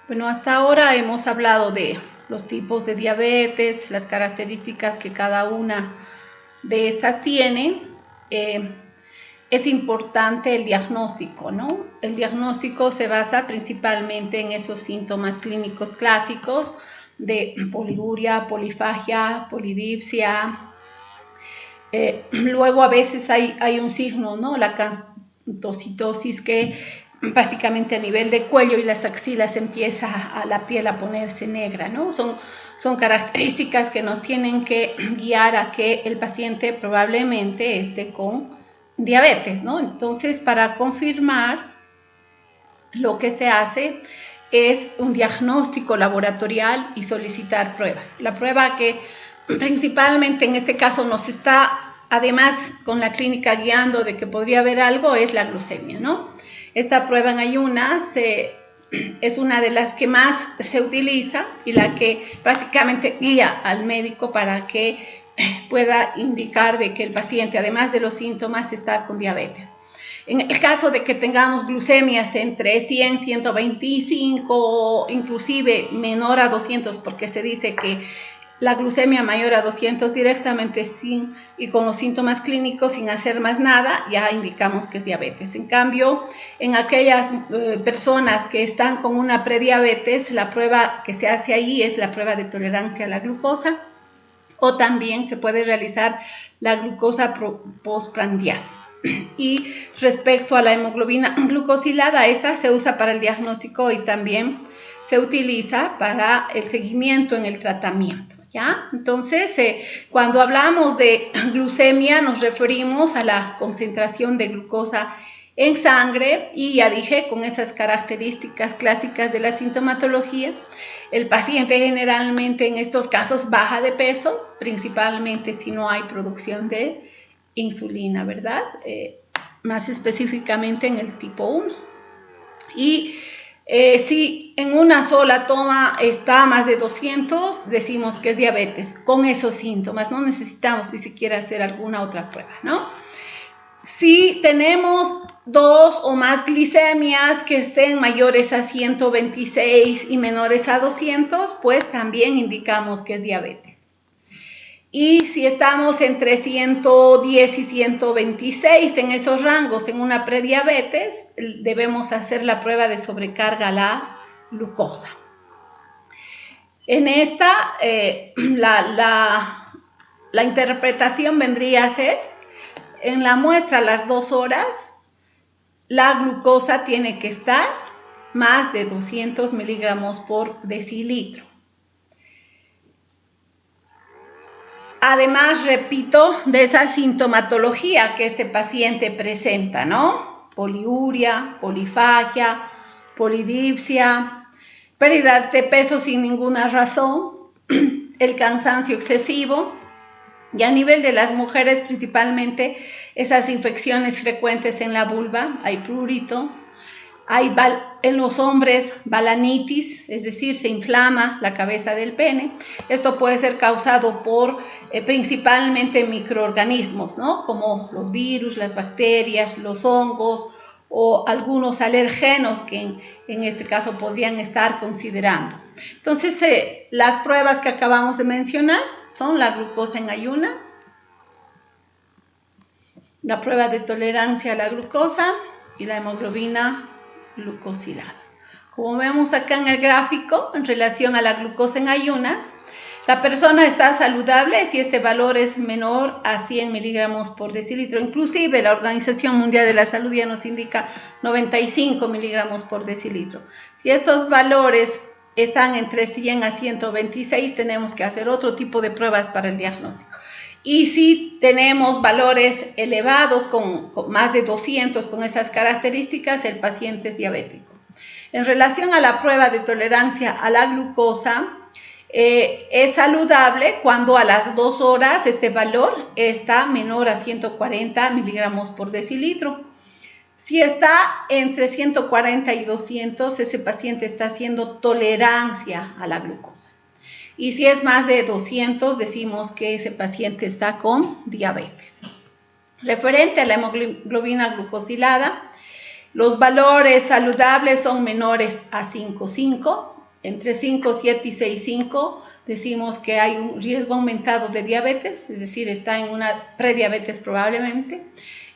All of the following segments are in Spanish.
Bueno, hasta ahora hemos hablado de los tipos de diabetes, las características que cada una de estas tiene. Es importante el diagnóstico, ¿no? El diagnóstico se basa principalmente en esos síntomas clínicos clásicos de poliuria, polifagia, polidipsia. Luego a veces hay un signo, ¿no? La cantocitosis, que prácticamente a nivel de cuello y las axilas empieza a la piel a ponerse negra, ¿no? Son características que nos tienen que guiar a que el paciente probablemente esté con diabetes, ¿no? Entonces, para confirmar, lo que se hace es un diagnóstico laboratorial y solicitar pruebas. La prueba que principalmente en este caso nos está, además, con la clínica guiando de que podría haber algo, es la glucemia, ¿no? Esta prueba en ayunas es una de las que más se utiliza y la que prácticamente guía al médico para que pueda indicar de que el paciente, además de los síntomas, está con diabetes. En el caso de que tengamos glucemias entre 100, 125 o inclusive menor a 200, porque se dice que la glucemia mayor a 200 directamente y con los síntomas clínicos sin hacer más nada, ya indicamos que es diabetes. En cambio, en aquellas personas que están con una prediabetes, la prueba que se hace ahí es la prueba de tolerancia a la glucosa, o también se puede realizar la glucosa postprandial. Y respecto a la hemoglobina glucosilada, esta se usa para el diagnóstico y también se utiliza para el seguimiento en el tratamiento, ¿ya? Entonces, cuando hablamos de glucemia nos referimos a la concentración de glucosa en sangre y ya dije, con esas características clásicas de la sintomatología, el paciente generalmente en estos casos baja de peso, principalmente si no hay producción de insulina, ¿verdad? Más específicamente en el tipo 1. Y si en una sola toma está más de 200, decimos que es diabetes, con esos síntomas. No necesitamos ni siquiera hacer alguna otra prueba, ¿no? Si tenemos 2 o más glicemias que estén mayores a 126 y menores a 200, pues también indicamos que es diabetes. Y si estamos entre 110 y 126 en esos rangos en una prediabetes, debemos hacer la prueba de sobrecarga a la glucosa. En esta, la interpretación vendría a ser, en la muestra a las 2 horas, la glucosa tiene que estar más de 200 miligramos por decilitro. Además, repito, de esa sintomatología que este paciente presenta, ¿no? Poliuria, polifagia, polidipsia, pérdida de peso sin ninguna razón, el cansancio excesivo, y a nivel de las mujeres principalmente esas infecciones frecuentes en la vulva, hay prurito, hay en los hombres balanitis, es decir, se inflama la cabeza del pene. Esto puede ser causado por principalmente microorganismos, ¿no? Como los virus, las bacterias, los hongos o algunos alergenos que en este caso podrían estar considerando. Entonces, las pruebas que acabamos de mencionar son la glucosa en ayunas, la prueba de tolerancia a la glucosa y la hemoglobina glucosilada. Como vemos acá en el gráfico, en relación a la glucosa en ayunas, la persona está saludable si este valor es menor a 100 miligramos por decilitro. Inclusive la Organización Mundial de la Salud ya nos indica 95 miligramos por decilitro. Si estos valores están entre 100 a 126, tenemos que hacer otro tipo de pruebas para el diagnóstico. Y si tenemos valores elevados con más de 200 con esas características, el paciente es diabético. En relación a la prueba de tolerancia a la glucosa, es saludable cuando a las 2 horas este valor está menor a 140 miligramos por decilitro. Si está entre 140 y 200, ese paciente está haciendo tolerancia a la glucosa. Y si es más de 200, decimos que ese paciente está con diabetes. Referente a la hemoglobina glucosilada, los valores saludables son menores a 5,5 entre 5, 7 y 6,5, decimos que hay un riesgo aumentado de diabetes, es decir, está en una prediabetes probablemente,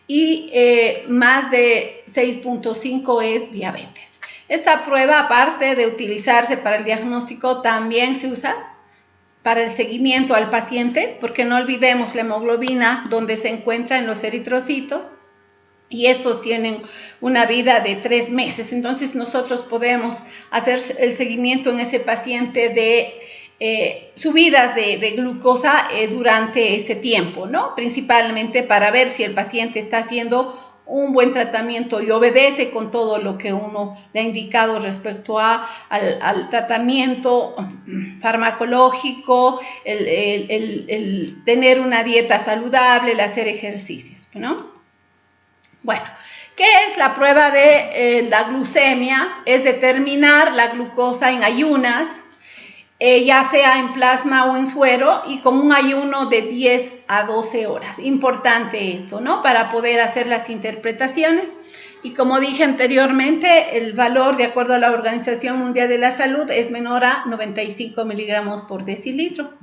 y más de 6,5 es diabetes. Esta prueba, aparte de utilizarse para el diagnóstico, también se usa para el seguimiento al paciente, porque no olvidemos la hemoglobina donde se encuentra en los eritrocitos, y estos tienen una vida de 3 meses. Entonces nosotros podemos hacer el seguimiento en ese paciente de subidas de glucosa durante ese tiempo, ¿no? Principalmente para ver si el paciente está haciendo un buen tratamiento y obedece con todo lo que uno le ha indicado respecto al tratamiento farmacológico, el tener una dieta saludable, el hacer ejercicios, ¿no? Bueno, ¿qué es la prueba de la glucemia? Es determinar la glucosa en ayunas, ya sea en plasma o en suero, y con un ayuno de 10 a 12 horas. Importante esto, ¿no? Para poder hacer las interpretaciones. Y como dije anteriormente, el valor, de acuerdo a la Organización Mundial de la Salud, es menor a 95 miligramos por decilitro.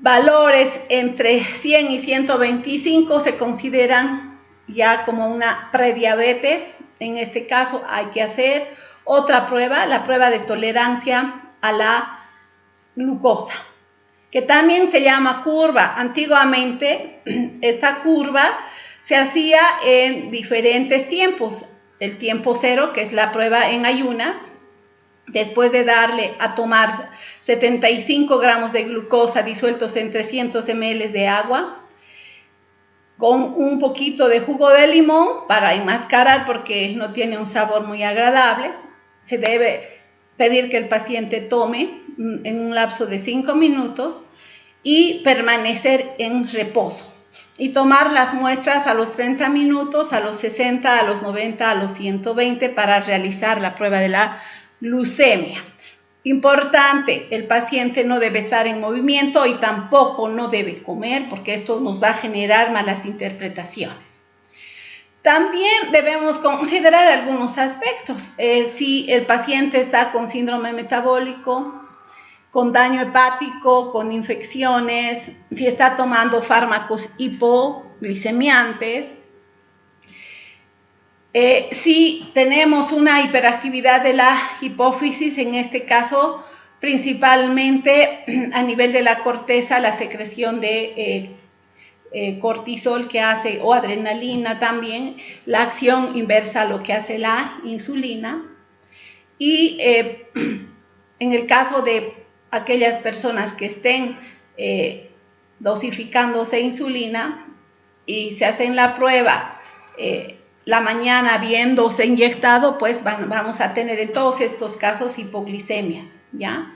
Valores entre 100 y 125 se consideran ya como una prediabetes. En este caso hay que hacer otra prueba, la prueba de tolerancia a la glucosa, que también se llama curva. Antiguamente esta curva se hacía en diferentes tiempos. El tiempo cero, que es la prueba en ayunas, después de darle a tomar 75 gramos de glucosa disueltos en 300 ml de agua, con un poquito de jugo de limón para enmascarar porque no tiene un sabor muy agradable. Se debe pedir que el paciente tome en un lapso de 5 minutos y permanecer en reposo. Y tomar las muestras a los 30 minutos, a los 60, a los 90, a los 120 para realizar la prueba de la glucemia. Importante, el paciente no debe estar en movimiento y tampoco no debe comer, porque esto nos va a generar malas interpretaciones. También debemos considerar algunos aspectos. Si el paciente está con síndrome metabólico, con daño hepático, con infecciones, si está tomando fármacos hipoglicemiantes, si tenemos una hiperactividad de la hipófisis, en este caso principalmente a nivel de la corteza, la secreción de cortisol que hace, o adrenalina también, la acción inversa a lo que hace la insulina. Y en el caso de aquellas personas que estén dosificándose insulina y se hacen la prueba la mañana habiéndose inyectado, pues vamos a tener en todos estos casos hipoglicemias, ¿ya?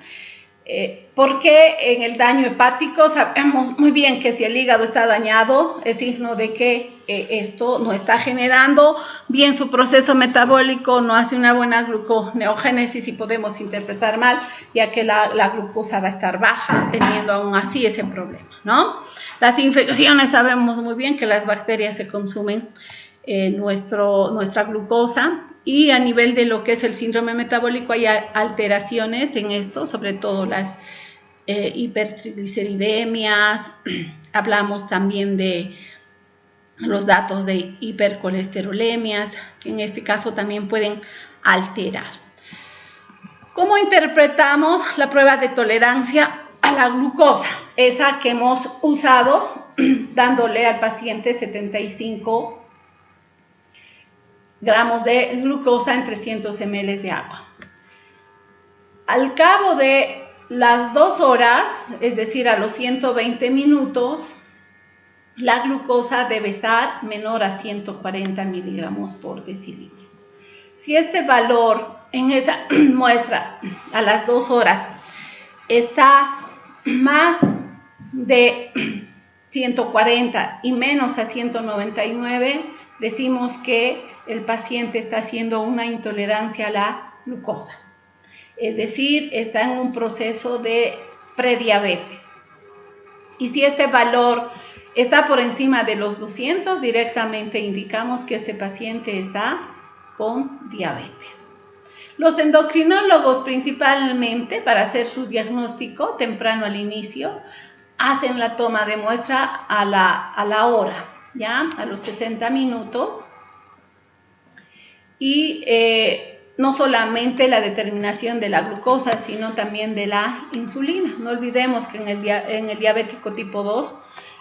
Porque en el daño hepático sabemos muy bien que si el hígado está dañado es signo de que esto no está generando bien su proceso metabólico, no hace una buena gluconeogénesis y podemos interpretar mal, ya que la glucosa va a estar baja, teniendo aún así ese problema, ¿no? Las infecciones, sabemos muy bien que las bacterias se consumen nuestra glucosa, y a nivel de lo que es el síndrome metabólico hay alteraciones en esto, sobre todo las hipertrigliceridemias. Hablamos también de los datos de hipercolesterolemias, que en este caso también pueden alterar. ¿Cómo interpretamos la prueba de tolerancia a la glucosa? Esa que hemos usado dándole al paciente 75 gramos de glucosa en 300 ml de agua. Al cabo de las 2 horas, es decir, a los 120 minutos, la glucosa debe estar menor a 140 miligramos por decilitro. Si este valor en esa muestra a las 2 horas está más de 140 y menos a 199, decimos que el paciente está haciendo una intolerancia a la glucosa. Es decir, está en un proceso de prediabetes. Y si este valor está por encima de los 200, directamente indicamos que este paciente está con diabetes. Los endocrinólogos principalmente, para hacer su diagnóstico temprano al inicio, hacen la toma de muestra a la hora, ¿ya? A los 60 minutos. Y no solamente la determinación de la glucosa, sino también de la insulina. No olvidemos que en el diabético tipo 2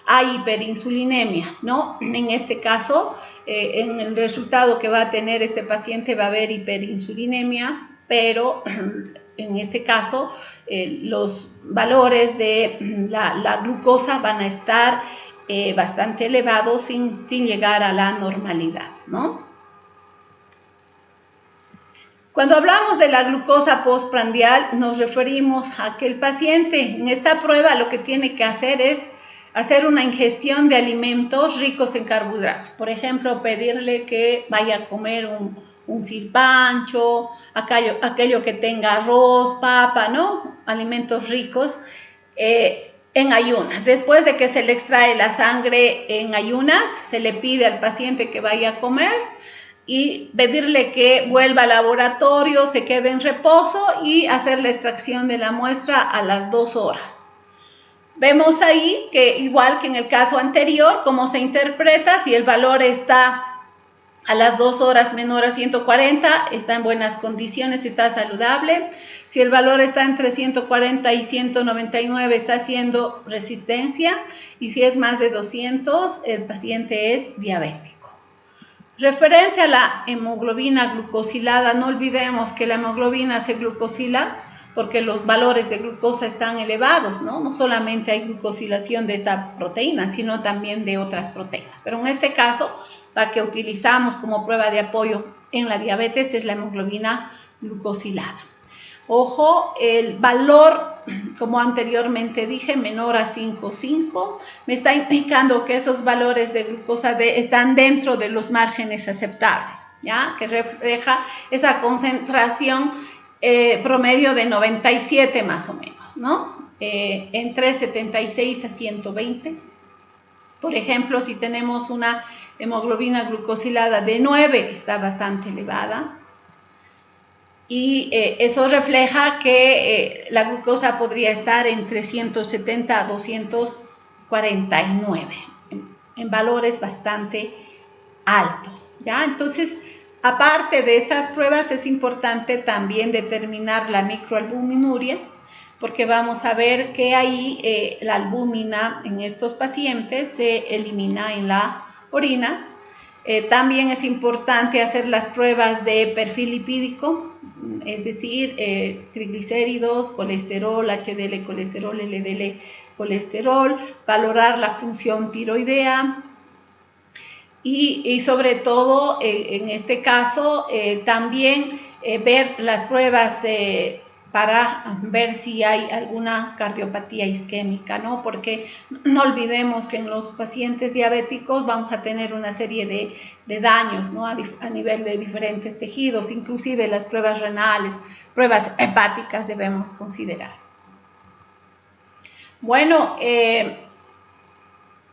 hay hiperinsulinemia, ¿no? En este caso, en el resultado que va a tener este paciente va a haber hiperinsulinemia, pero en este caso los valores de la glucosa van a estar bastante elevados sin llegar a la normalidad, ¿no? Cuando hablamos de la glucosa postprandial, nos referimos a que el paciente en esta prueba lo que tiene que hacer es hacer una ingestión de alimentos ricos en carbohidratos. Por ejemplo, pedirle que vaya a comer un silpancho, aquello que tenga arroz, papa, ¿no? Alimentos ricos en ayunas. Después de que se le extrae la sangre en ayunas, se le pide al paciente que vaya a comer y pedirle que vuelva al laboratorio, se quede en reposo y hacer la extracción de la muestra a las 2 horas. Vemos ahí que igual que en el caso anterior, cómo se interpreta, si el valor está a las 2 horas menor a 140, está en buenas condiciones, está saludable. Si el valor está entre 140 y 199, está haciendo resistencia. Y si es más de 200, el paciente es diabético. Referente a la hemoglobina glucosilada, no olvidemos que la hemoglobina se glucosila porque los valores de glucosa están elevados, ¿no? No solamente hay glucosilación de esta proteína, sino también de otras proteínas. Pero en este caso, la que utilizamos como prueba de apoyo en la diabetes es la hemoglobina glucosilada. Ojo, el valor, como anteriormente dije, menor a 5,5, me está indicando que esos valores de glucosa están dentro de los márgenes aceptables, ¿ya? Que refleja esa concentración promedio de 97 más o menos, ¿no? Entre 76 a 120. Por ejemplo, si tenemos una hemoglobina glucosilada de 9, está bastante elevada. Y eso refleja que la glucosa podría estar entre 170 a 249, en valores bastante altos, ¿ya? Entonces, aparte de estas pruebas, es importante también determinar la microalbuminuria, porque vamos a ver que ahí la albúmina en estos pacientes se elimina en la orina. También es importante hacer las pruebas de perfil lipídico, es decir, triglicéridos, colesterol, HDL colesterol, LDL colesterol, valorar la función tiroidea y sobre todo en este caso también ver las pruebas para ver si hay alguna cardiopatía isquémica, ¿no? Porque no olvidemos que en los pacientes diabéticos vamos a tener una serie de daños, ¿no? A nivel de diferentes tejidos, inclusive las pruebas renales, pruebas hepáticas debemos considerar. Bueno,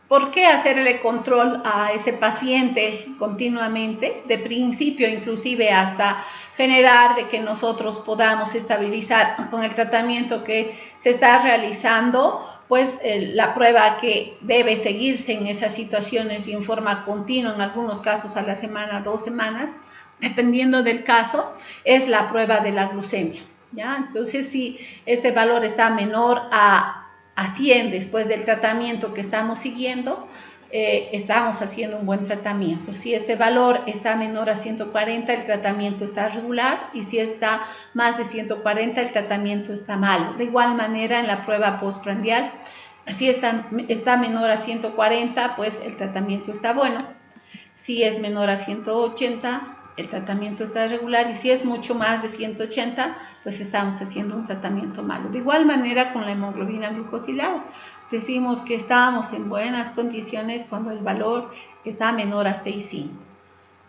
¿por qué hacerle control a ese paciente continuamente? De principio, inclusive hasta generar de que nosotros podamos estabilizar con el tratamiento que se está realizando, pues la prueba que debe seguirse en esas situaciones y en forma continua, en algunos casos a la semana, 2 semanas, dependiendo del caso, es la prueba de la glucemia, ¿ya? Entonces, si este valor está menor a 100 después del tratamiento que estamos siguiendo, estamos haciendo un buen tratamiento. Si este valor está menor a 140, el tratamiento está regular, y si está más de 140, el tratamiento está malo. De igual manera, en la prueba postprandial, si está menor a 140, pues el tratamiento está bueno. Si es menor a 180, el tratamiento está regular, y si es mucho más de 180, pues estamos haciendo un tratamiento malo. De igual manera con la hemoglobina glucosilada, decimos que estamos en buenas condiciones cuando el valor está menor a 6,5.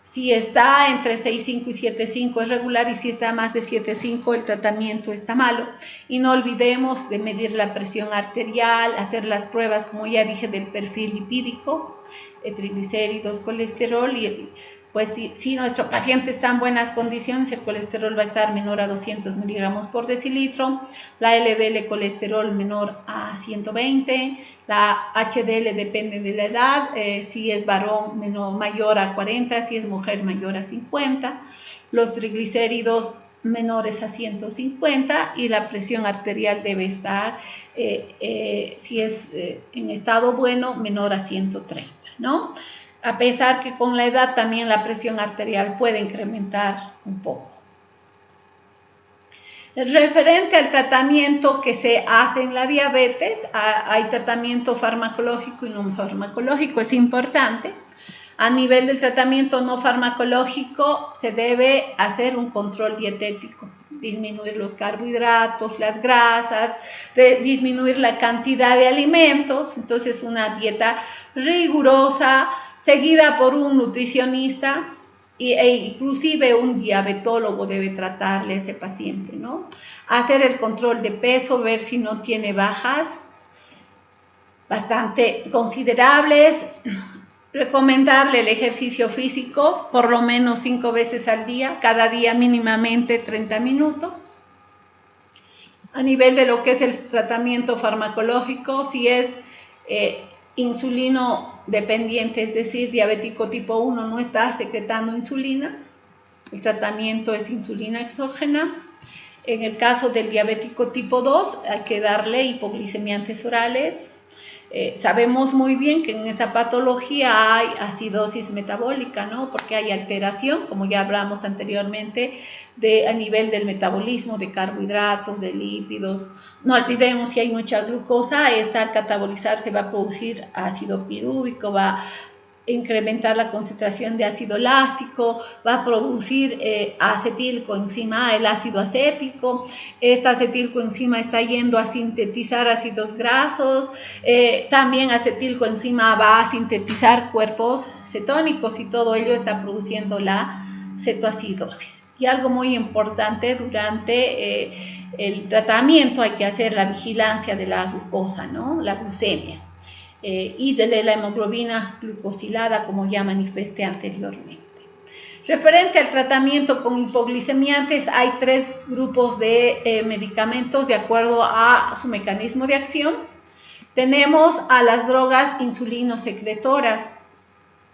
Si está entre 6,5 y 7,5 es regular, y si está más de 7,5 el tratamiento está malo. Y no olvidemos de medir la presión arterial, hacer las pruebas, como ya dije, del perfil lipídico, triglicéridos, colesterol, y pues si nuestro paciente está en buenas condiciones, el colesterol va a estar menor a 200 miligramos por decilitro, la LDL colesterol menor a 120, la HDL depende de la edad, si es varón mayor a 40, si es mujer mayor a 50, los triglicéridos menores a 150 y la presión arterial debe estar, si es en estado bueno, menor a 130, ¿no? A pesar que con la edad también la presión arterial puede incrementar un poco. Referente al tratamiento que se hace en la diabetes, hay tratamiento farmacológico y no farmacológico, es importante. A nivel del tratamiento no farmacológico se debe hacer un control dietético, disminuir los carbohidratos, las grasas, disminuir la cantidad de alimentos, entonces una dieta rigurosa, seguida por un nutricionista e inclusive un diabetólogo debe tratarle a ese paciente, ¿no? Hacer el control de peso, ver si no tiene bajas bastante considerables, recomendarle el ejercicio físico por lo menos 5 veces al día, cada día mínimamente 30 minutos. A nivel de lo que es el tratamiento farmacológico, si es insulino dependiente, es decir, diabético tipo 1, no está secretando insulina, el tratamiento es insulina exógena. En el caso del diabético tipo 2 hay que darle hipoglicemiantes orales. Sabemos muy bien que en esa patología hay acidosis metabólica, ¿no? Porque hay alteración, como ya hablamos anteriormente, a nivel del metabolismo, de carbohidratos, de lípidos. No olvidemos que hay mucha glucosa, esta al catabolizarse va a producir ácido pirúvico, va a incrementar la concentración de ácido láctico, va a producir acetilcoenzima, el ácido acético. Esta acetilcoenzima está yendo a sintetizar ácidos grasos, también acetilcoenzima va a sintetizar cuerpos cetónicos y todo ello está produciendo la cetoacidosis. Y algo muy importante durante el tratamiento hay que hacer la vigilancia de la glucosa, ¿no? La glucemia. Y de la hemoglobina glucosilada, como ya manifesté anteriormente. Referente al tratamiento con hipoglicemiantes, hay 3 grupos de medicamentos de acuerdo a su mecanismo de acción. Tenemos a las drogas insulinosecretoras.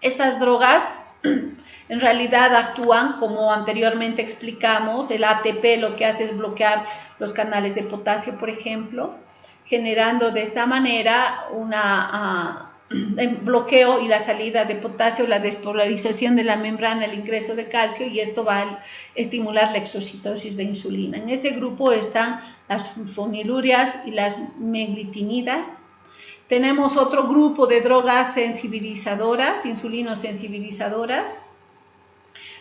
Estas drogas en realidad actúan, como anteriormente explicamos, el ATP lo que hace es bloquear los canales de potasio, por ejemplo, generando de esta manera un bloqueo y la salida de potasio, la despolarización de la membrana, el ingreso de calcio, y esto va a estimular la exocitosis de insulina. En ese grupo están las sulfonilurias y las meglitinidas. Tenemos otro grupo de drogas sensibilizadoras, insulinosensibilizadoras.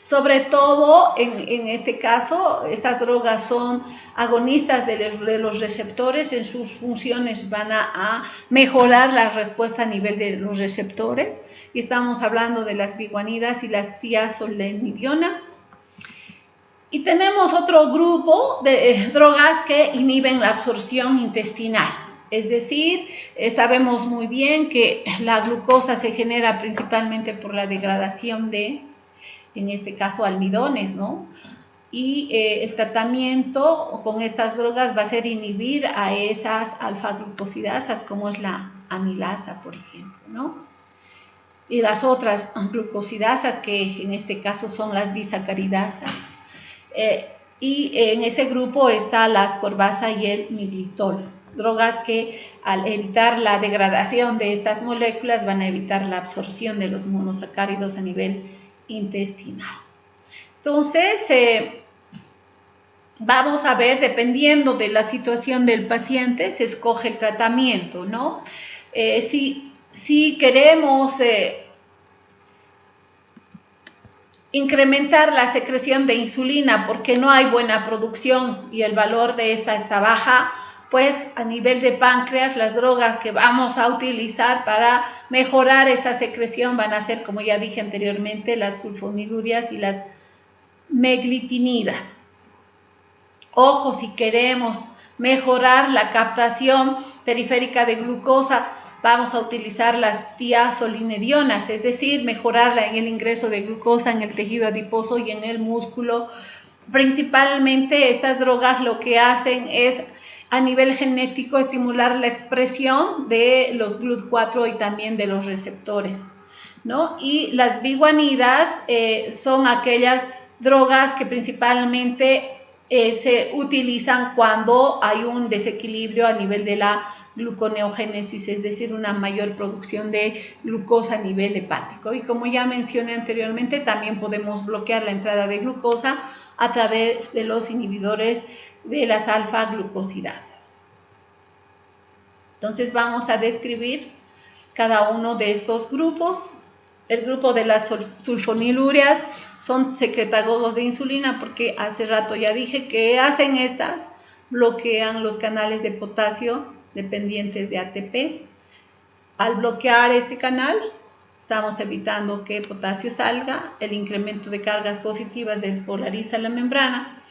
Sobre todo, en este caso, estas drogas son agonistas de los receptores, en sus funciones van a mejorar la respuesta a nivel de los receptores. Y estamos hablando de las biguanidas y las tiazolamidonas. Y tenemos otro grupo de drogas que inhiben la absorción intestinal. Es decir, sabemos muy bien que la glucosa se genera principalmente por la degradación de, en este caso, almidones, ¿no? Y el tratamiento con estas drogas va a ser inhibir a esas alfa-glucosidasas, como es la amilasa, por ejemplo, ¿no? Y las otras glucosidasas, que en este caso son las disacaridasas. Y en ese grupo está la ascorbasa y el militol, drogas que al evitar la degradación de estas moléculas van a evitar la absorción de los monosacáridos a nivel intestinal. Entonces, vamos a ver, dependiendo de la situación del paciente, se escoge el tratamiento, ¿no? Si queremos incrementar la secreción de insulina porque no hay buena producción y el valor de esta está baja, pues a nivel de páncreas las drogas que vamos a utilizar para mejorar esa secreción van a ser, como ya dije anteriormente, las sulfonilurias y las meglitinidas. Ojo, si queremos mejorar la captación periférica de glucosa vamos a utilizar las tiazolinedionas, es decir, mejorar el ingreso de glucosa en el tejido adiposo y en el músculo. Principalmente estas drogas lo que hacen es a nivel genético estimular la expresión de los GLUT4 y también de los receptores, ¿no? Y las biguanidas son aquellas drogas que principalmente se utilizan cuando hay un desequilibrio a nivel de la gluconeogénesis, es decir, una mayor producción de glucosa a nivel hepático. Y como ya mencioné anteriormente, también podemos bloquear la entrada de glucosa a través de los inhibidores de las alfa-glucosidasas. Entonces vamos a describir cada uno de estos grupos. El grupo de las sulfonilúreas son secretagogos de insulina, porque hace rato ya dije que hacen estas, bloquean los canales de potasio dependientes de ATP. Al bloquear este canal, estamos evitando que potasio salga, el incremento de cargas positivas despolariza la membrana,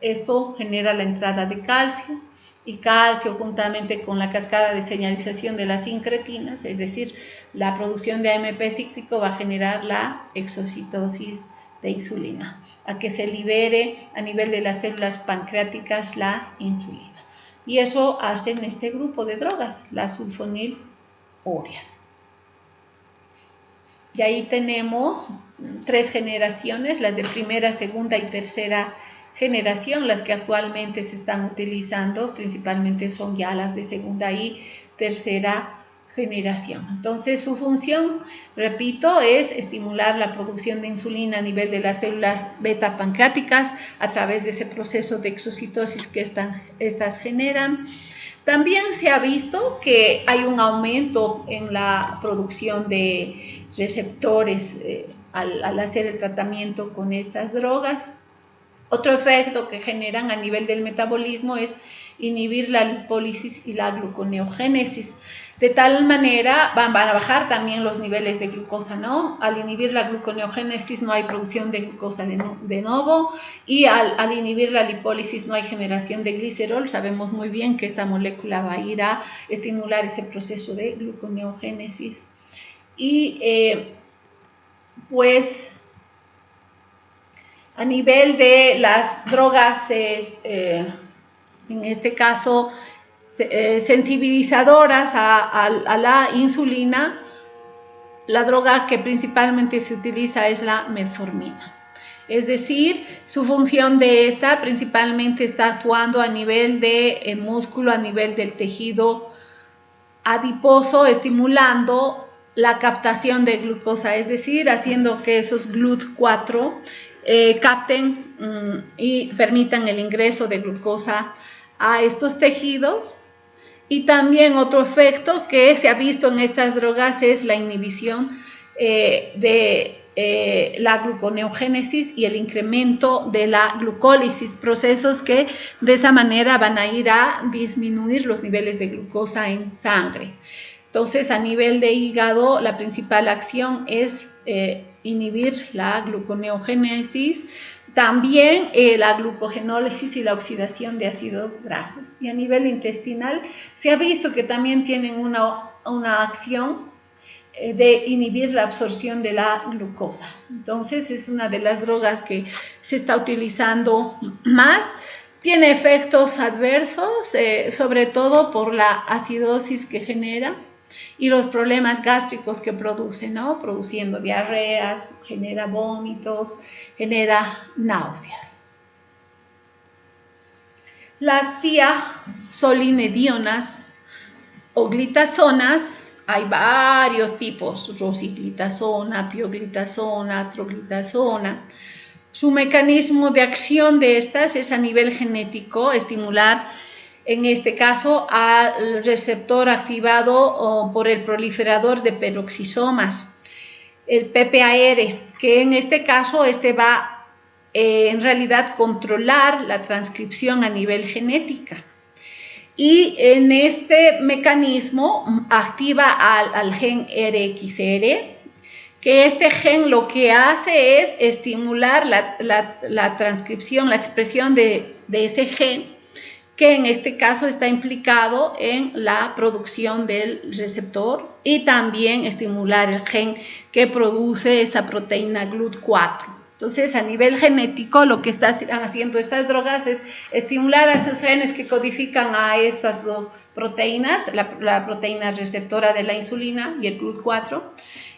esto genera la entrada de calcio, y calcio juntamente con la cascada de señalización de las incretinas, es decir, la producción de AMP cíclico va a generar la exocitosis de insulina, a que se libere a nivel de las células pancreáticas la insulina. Y eso hacen este grupo de drogas, las sulfonilúreas. Y ahí tenemos 3 generaciones, las de primera, segunda y tercera generación. Las que actualmente se están utilizando principalmente son ya las de segunda y tercera generación. Entonces su función, repito, es estimular la producción de insulina a nivel de las células beta pancreáticas a través de ese proceso de exocitosis que estas generan. También se ha visto que hay un aumento en la producción de receptores al hacer el tratamiento con estas drogas. Otro efecto que generan a nivel del metabolismo es inhibir la lipólisis y la gluconeogénesis. De tal manera van a bajar también los niveles de glucosa, ¿no? Al inhibir la gluconeogénesis no hay producción de glucosa de nuevo, y al inhibir la lipólisis no hay generación de glicerol. Sabemos muy bien que esta molécula va a ir a estimular ese proceso de gluconeogénesis. Y pues a nivel de las drogas, en este caso sensibilizadoras a la insulina, la droga que principalmente se utiliza es la metformina. Es decir, su función de esta principalmente está actuando a nivel de músculo, a nivel del tejido adiposo, estimulando la captación de glucosa, es decir, haciendo que esos GLUT4 capten y permitan el ingreso de glucosa a estos tejidos. Y también otro efecto que se ha visto en estas drogas es la inhibición de la gluconeogénesis y el incremento de la glucólisis, procesos que de esa manera van a ir a disminuir los niveles de glucosa en sangre. Entonces, a nivel de hígado, la principal acción es inhibir la gluconeogénesis, también la glucogenólisis y la oxidación de ácidos grasos. Y a nivel intestinal se ha visto que también tienen una acción de inhibir la absorción de la glucosa. Entonces es una de las drogas que se está utilizando más. Tiene efectos adversos, sobre todo por la acidosis que genera y los problemas gástricos que produce, ¿no? Produciendo diarreas, genera vómitos, genera náuseas. Las tiazolinedionas o glitazonas, hay varios tipos: rosiglitazona, pioglitazona, troglitazona. Su mecanismo de acción de estas es a nivel genético, estimular en este caso al receptor activado por el proliferador de peroxisomas, el PPAR, que en este caso va en realidad controlar la transcripción a nivel genética. Y en este mecanismo activa al gen RXR, que este gen lo que hace es estimular la transcripción, la expresión de ese gen, que en este caso está implicado en la producción del receptor y también estimular el gen que produce esa proteína GLUT4. Entonces, a nivel genético, lo que están haciendo estas drogas es estimular a esos genes que codifican a estas dos proteínas, la proteína receptora de la insulina y el GLUT4.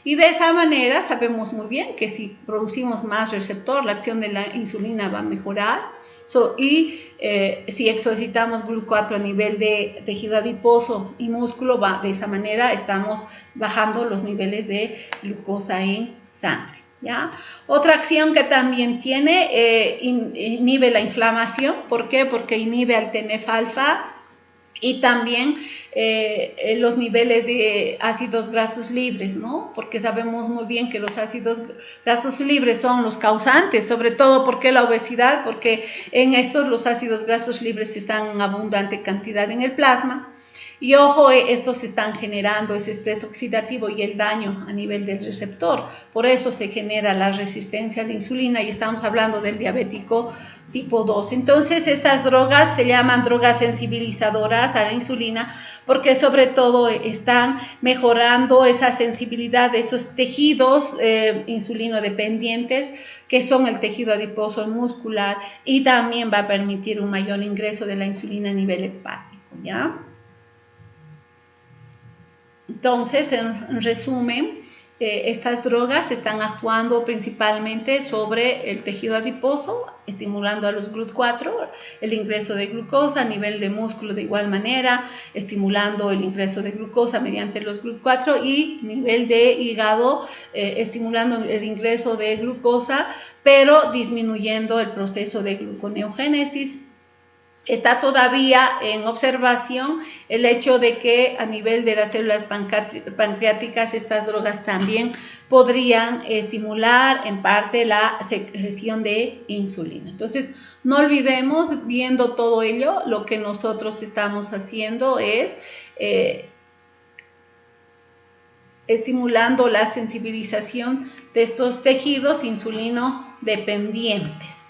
Y de esa manera sabemos muy bien que si producimos más receptor, la acción de la insulina va a mejorar. Si exocitamos GLUT4 a nivel de tejido adiposo y músculo, de esa manera estamos bajando los niveles de glucosa en sangre. ¿Ya? Otra acción que también tiene, inhibe la inflamación. ¿Por qué? Porque inhibe al TNF-alfa y también los niveles de ácidos grasos libres, ¿no? Porque sabemos muy bien que los ácidos grasos libres son los causantes, sobre todo porque la obesidad, porque en estos los ácidos grasos libres están en abundante cantidad en el plasma. Y ojo, estos están generando ese estrés oxidativo y el daño a nivel del receptor. Por eso se genera la resistencia a la insulina y estamos hablando del diabético tipo 2. Entonces, estas drogas se llaman drogas sensibilizadoras a la insulina porque sobre todo están mejorando esa sensibilidad de esos tejidos insulino dependientes que son el tejido adiposo muscular, y también va a permitir un mayor ingreso de la insulina a nivel hepático, ¿ya? Entonces, en resumen, estas drogas están actuando principalmente sobre el tejido adiposo, estimulando a los GLUT4, el ingreso de glucosa a nivel de músculo de igual manera, estimulando el ingreso de glucosa mediante los GLUT4, y nivel de hígado, estimulando el ingreso de glucosa, pero disminuyendo el proceso de gluconeogénesis. Está todavía en observación el hecho de que a nivel de las células pancreáticas estas drogas también podrían estimular en parte la secreción de insulina. Entonces, no olvidemos, viendo todo ello, lo que nosotros estamos haciendo es estimulando la sensibilización de estos tejidos insulino dependientes.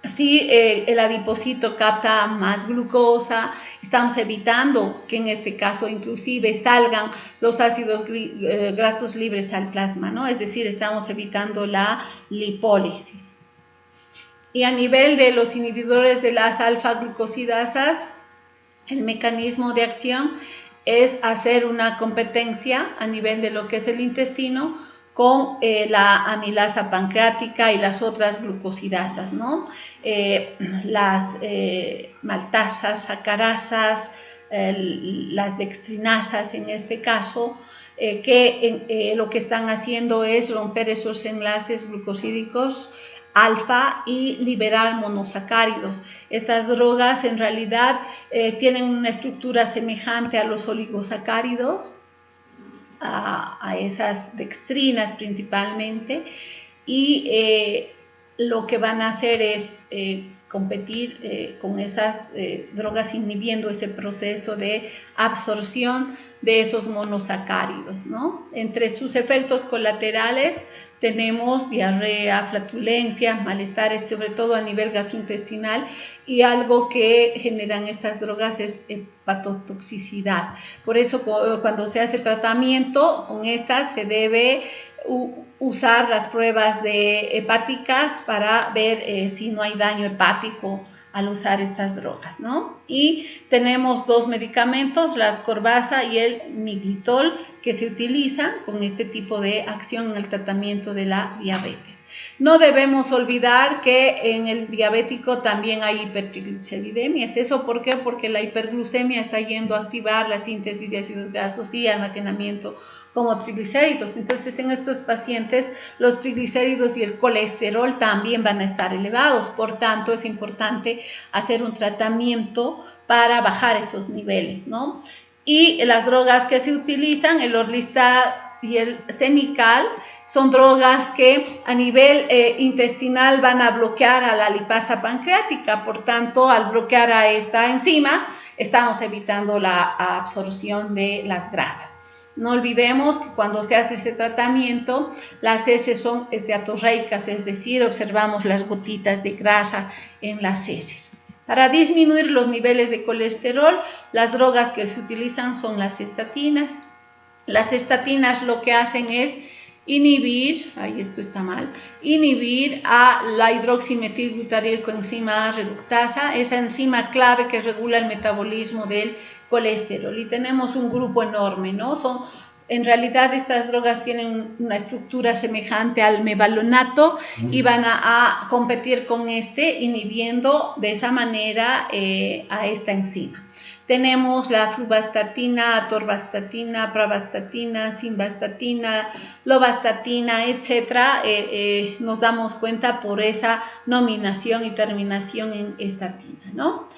Si el adipocito capta más glucosa, estamos evitando que en este caso inclusive salgan los ácidos grasos libres al plasma, ¿no? Es decir, estamos evitando la lipólisis. Y a nivel de los inhibidores de las alfa-glucosidasas, el mecanismo de acción es hacer una competencia a nivel de lo que es el intestino con la amilasa pancreática y las otras glucosidasas, ¿no? Las maltasas, sacarasas, las dextrinasas en este caso, que lo que están haciendo es romper esos enlaces glucosídicos alfa y liberar monosacáridos. Estas drogas en realidad tienen una estructura semejante a los oligosacáridos, a esas dextrinas principalmente, y lo que van a hacer es competir con esas drogas, inhibiendo ese proceso de absorción de esos monosacáridos, ¿no? Entre sus efectos colaterales tenemos diarrea, flatulencia, malestares, sobre todo a nivel gastrointestinal, y algo que generan estas drogas es hepatotoxicidad. Por eso cuando se hace tratamiento con estas se debe usar las pruebas hepáticas para ver si no hay daño hepático al usar estas drogas, ¿no? Y tenemos dos medicamentos, la ascorbasa y el miglitol, que se utilizan con este tipo de acción en el tratamiento de la diabetes. No debemos olvidar que en el diabético también hay hipertrigliceridemias. ¿Eso por qué? Porque la hiperglucemia está yendo a activar la síntesis de ácidos grasos y almacenamiento como triglicéridos. Entonces, en estos pacientes los triglicéridos y el colesterol también van a estar elevados. Por tanto, es importante hacer un tratamiento para bajar esos niveles, ¿no? Y las drogas que se utilizan, el Orlistat y el Senical, son drogas que a nivel intestinal van a bloquear a la lipasa pancreática. Por tanto, al bloquear a esta enzima, estamos evitando la absorción de las grasas. No olvidemos que cuando se hace ese tratamiento, las heces son esteatorreicas, es decir, observamos las gotitas de grasa en las heces. Para disminuir los niveles de colesterol, las drogas que se utilizan son las estatinas. Las estatinas lo que hacen es inhibir a la hidroximetilglutarilcoenzima reductasa, esa enzima clave que regula el metabolismo del colesterol. Y tenemos un grupo enorme, ¿no? En realidad estas drogas tienen una estructura semejante al mevalonato y van a competir con inhibiendo de esa manera a esta enzima. Tenemos la fluvastatina, atorvastatina, pravastatina, simvastatina, lovastatina, etc. Nos damos cuenta por esa nominación y terminación en estatina, ¿no?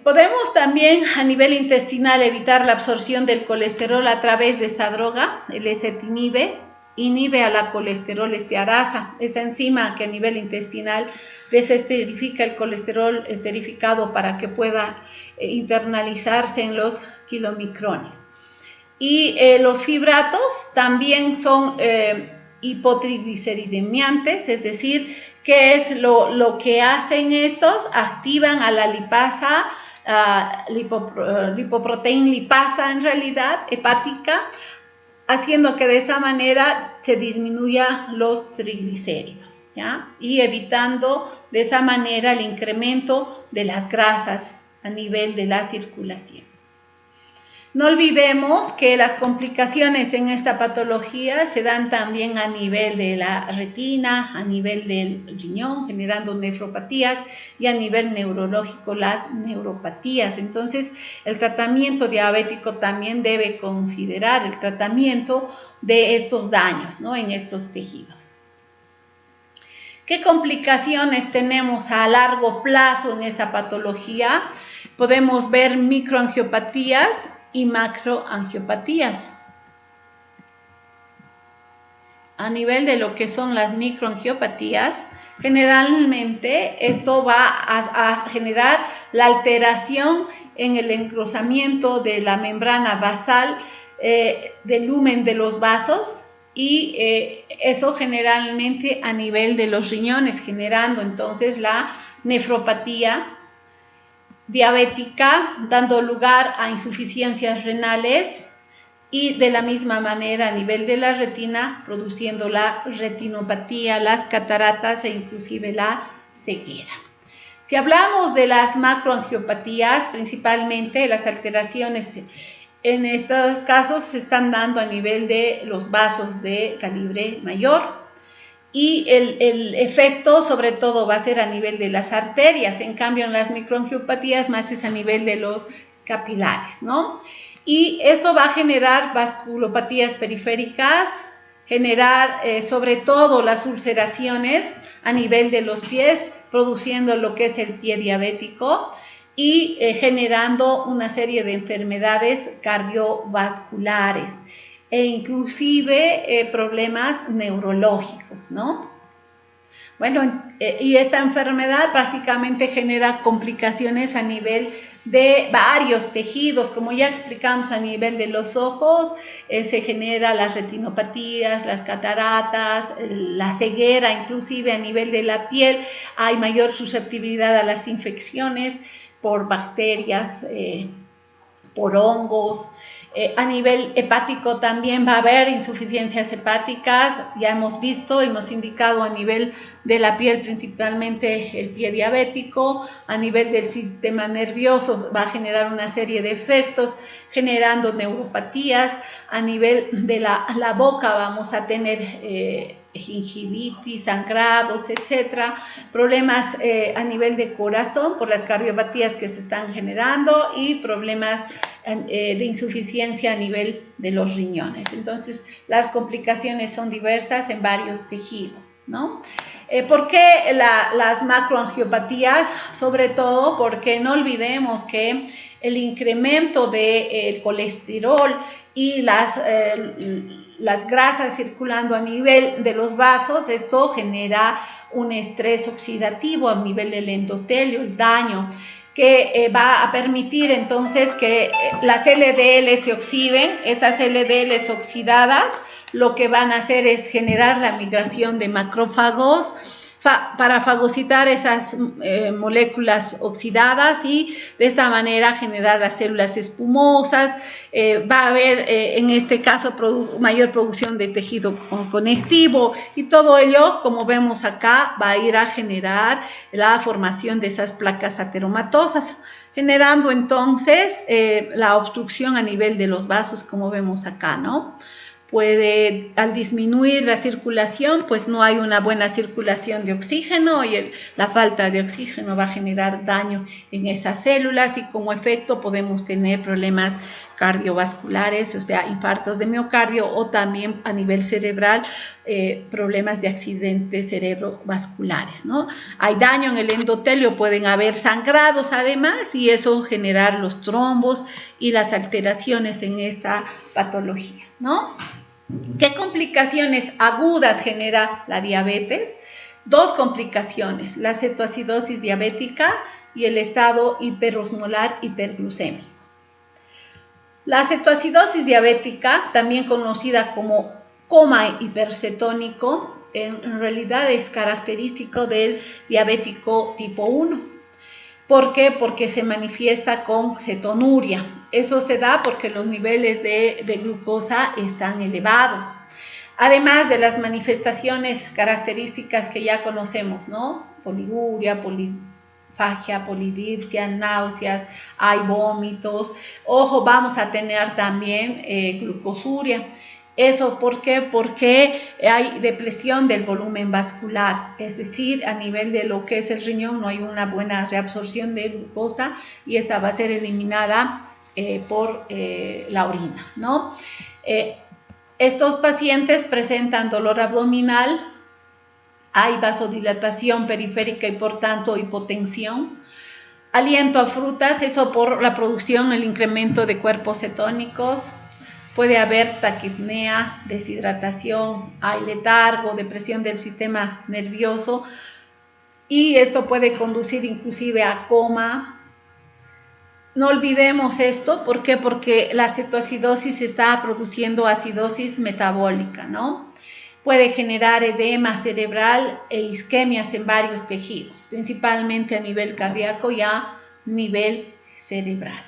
Podemos también a nivel intestinal evitar la absorción del colesterol a través de esta droga, el ezetimibe, inhibe a la colesterol estearasa, esa enzima que a nivel intestinal desesterifica el colesterol esterificado para que pueda internalizarse en los kilomicrones. Y los fibratos también son hipotrigliceridemiantes, es decir, ¿qué es lo que hacen estos? Activan a la lipasa, lipoproteína lipasa en realidad, hepática, haciendo que de esa manera se disminuya los triglicéridos, ¿ya? Y evitando de esa manera el incremento de las grasas a nivel de la circulación. No olvidemos que las complicaciones en esta patología se dan también a nivel de la retina, a nivel del riñón, generando nefropatías, y a nivel neurológico las neuropatías. Entonces, el tratamiento diabético también debe considerar el tratamiento de estos daños, ¿no?, en estos tejidos. ¿Qué complicaciones tenemos a largo plazo en esta patología? Podemos ver microangiopatías y macroangiopatías. A nivel de lo que son las microangiopatías, generalmente esto va a generar la alteración en el engrosamiento de la membrana basal del lumen de los vasos, y eso generalmente a nivel de los riñones, generando entonces la nefropatía diabética, dando lugar a insuficiencias renales, y de la misma manera a nivel de la retina, produciendo la retinopatía, las cataratas e inclusive la ceguera. Si hablamos de las macroangiopatías, principalmente las alteraciones en estos casos se están dando a nivel de los vasos de calibre mayor, y el efecto sobre todo va a ser a nivel de las arterias. En cambio, en las microangiopatías más es a nivel de los capilares, ¿no? Y esto va a generar vasculopatías periféricas, generar sobre todo las ulceraciones a nivel de los pies, produciendo lo que es el pie diabético, y generando una serie de enfermedades cardiovasculares e inclusive problemas neurológicos, ¿no? Bueno, y esta enfermedad prácticamente genera complicaciones a nivel de varios tejidos, como ya explicamos. A nivel de los ojos se genera las retinopatías, las cataratas, la ceguera, inclusive a nivel de la piel hay mayor susceptibilidad a las infecciones por bacterias, por hongos. A nivel hepático también va a haber insuficiencias hepáticas, ya hemos visto, hemos indicado a nivel de la piel principalmente el pie diabético. A nivel del sistema nervioso va a generar una serie de efectos generando neuropatías. A nivel de la boca vamos a tener gingivitis, sangrados, etcétera, problemas a nivel de corazón por las cardiopatías que se están generando, y problemas de insuficiencia a nivel de los riñones. Entonces, las complicaciones son diversas en varios tejidos, ¿no? ¿Por qué las macroangiopatías? Sobre todo porque no olvidemos que el incremento del colesterol y las grasas circulando a nivel de los vasos, esto genera un estrés oxidativo a nivel del endotelio, el daño que va a permitir entonces que las LDL se oxiden. Esas LDLs oxidadas lo que van a hacer es generar la migración de macrófagos, para fagocitar esas moléculas oxidadas y de esta manera generar las células espumosas. Va a haber en este caso mayor producción de tejido conectivo y todo ello, como vemos acá, va a ir a generar la formación de esas placas ateromatosas, generando entonces la obstrucción a nivel de los vasos, como vemos acá, ¿no? Puede, al disminuir la circulación, pues no hay una buena circulación de oxígeno y la falta de oxígeno va a generar daño en esas células y como efecto podemos tener problemas cardiovasculares, o sea, infartos de miocardio o también a nivel cerebral, problemas de accidentes cerebrovasculares, ¿no? Hay daño en el endotelio, pueden haber sangrados además y eso generar los trombos y las alteraciones en esta patología, ¿no? ¿Qué complicaciones agudas genera la diabetes? Dos complicaciones, la cetoacidosis diabética y el estado hiperosmolar hiperglucémico. La cetoacidosis diabética, también conocida como coma hipercetónico, en realidad es característico del diabético tipo 1. ¿Por qué? Porque se manifiesta con cetonuria. Eso se da porque los niveles de glucosa están elevados. Además de las manifestaciones características que ya conocemos, ¿no? Poliguria, polifagia, polidipsia, náuseas, hay vómitos. Ojo, vamos a tener también glucosuria. ¿Eso por qué? Porque hay depresión del volumen vascular, es decir, a nivel de lo que es el riñón no hay una buena reabsorción de glucosa y esta va a ser eliminada por la orina, ¿no? Estos pacientes presentan dolor abdominal, hay vasodilatación periférica y por tanto hipotensión, aliento a frutas, eso por la producción, el incremento de cuerpos cetónicos. Puede haber taquipnea, deshidratación, hay letargo, depresión del sistema nervioso y esto puede conducir inclusive a coma. No olvidemos esto, ¿por qué? Porque la cetoacidosis está produciendo acidosis metabólica, ¿no? Puede generar edema cerebral e isquemias en varios tejidos, principalmente a nivel cardíaco y a nivel cerebral.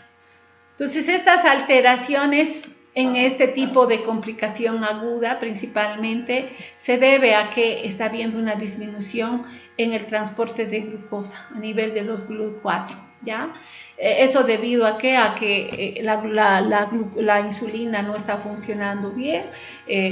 Entonces, estas alteraciones en este tipo de complicación aguda principalmente se debe a que está habiendo una disminución en el transporte de glucosa a nivel de los GLUT4, ¿ya? Eso debido a que la insulina no está funcionando bien.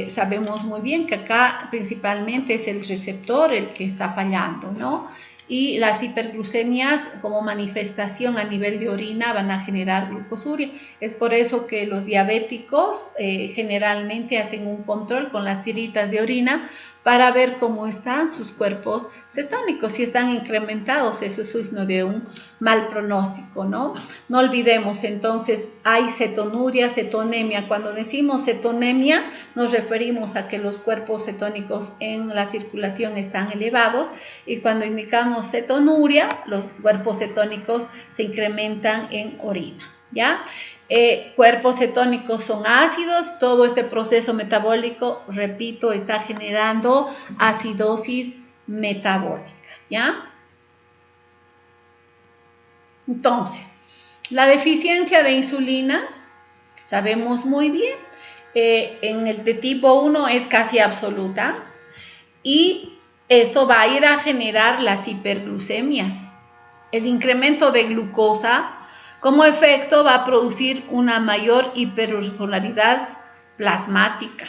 Sabemos muy bien que acá principalmente es el receptor el que está fallando, ¿no? Y las hiperglucemias como manifestación a nivel de orina van a generar glucosuria. Es por eso que los diabéticos generalmente hacen un control con las tiritas de orina para ver cómo están sus cuerpos cetónicos, si están incrementados, eso es signo de un mal pronóstico, ¿no? No olvidemos, entonces, hay cetonuria, cetonemia. Cuando decimos cetonemia, nos referimos a que los cuerpos cetónicos en la circulación están elevados y cuando indicamos cetonuria, los cuerpos cetónicos se incrementan en orina, ¿ya? Cuerpos cetónicos son ácidos, todo este proceso metabólico, repito, está generando acidosis metabólica, ¿ya? Entonces, la deficiencia de insulina, sabemos muy bien, en el de tipo 1 es casi absoluta y esto va a ir a generar las hiperglucemias. El incremento de glucosa como efecto va a producir una mayor hiperosmolaridad plasmática,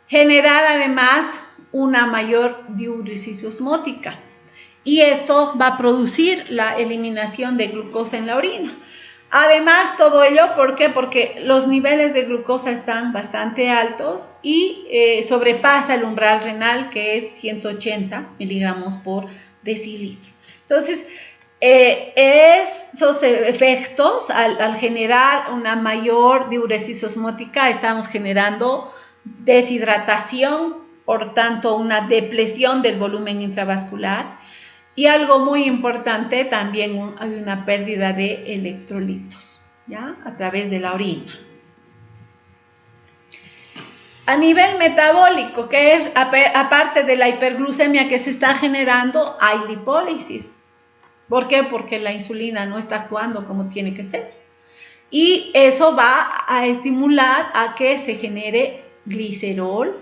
generar además una mayor diuresis osmótica y esto va a producir la eliminación de glucosa en la orina. Además, todo ello, ¿por qué? Porque los niveles de glucosa están bastante altos y sobrepasa el umbral renal que es 180 miligramos por decilitro. Entonces, esos efectos, al generar una mayor diuresis osmótica, estamos generando deshidratación, por tanto, una depresión del volumen intravascular. Y algo muy importante, también hay una pérdida de electrolitos, ¿ya? A través de la orina. a nivel metabólico, que es aparte de la hiperglucemia que se está generando, hay lipólisis. ¿Por qué? Porque la insulina no está actuando como tiene que ser. Y eso va a estimular a que se genere glicerol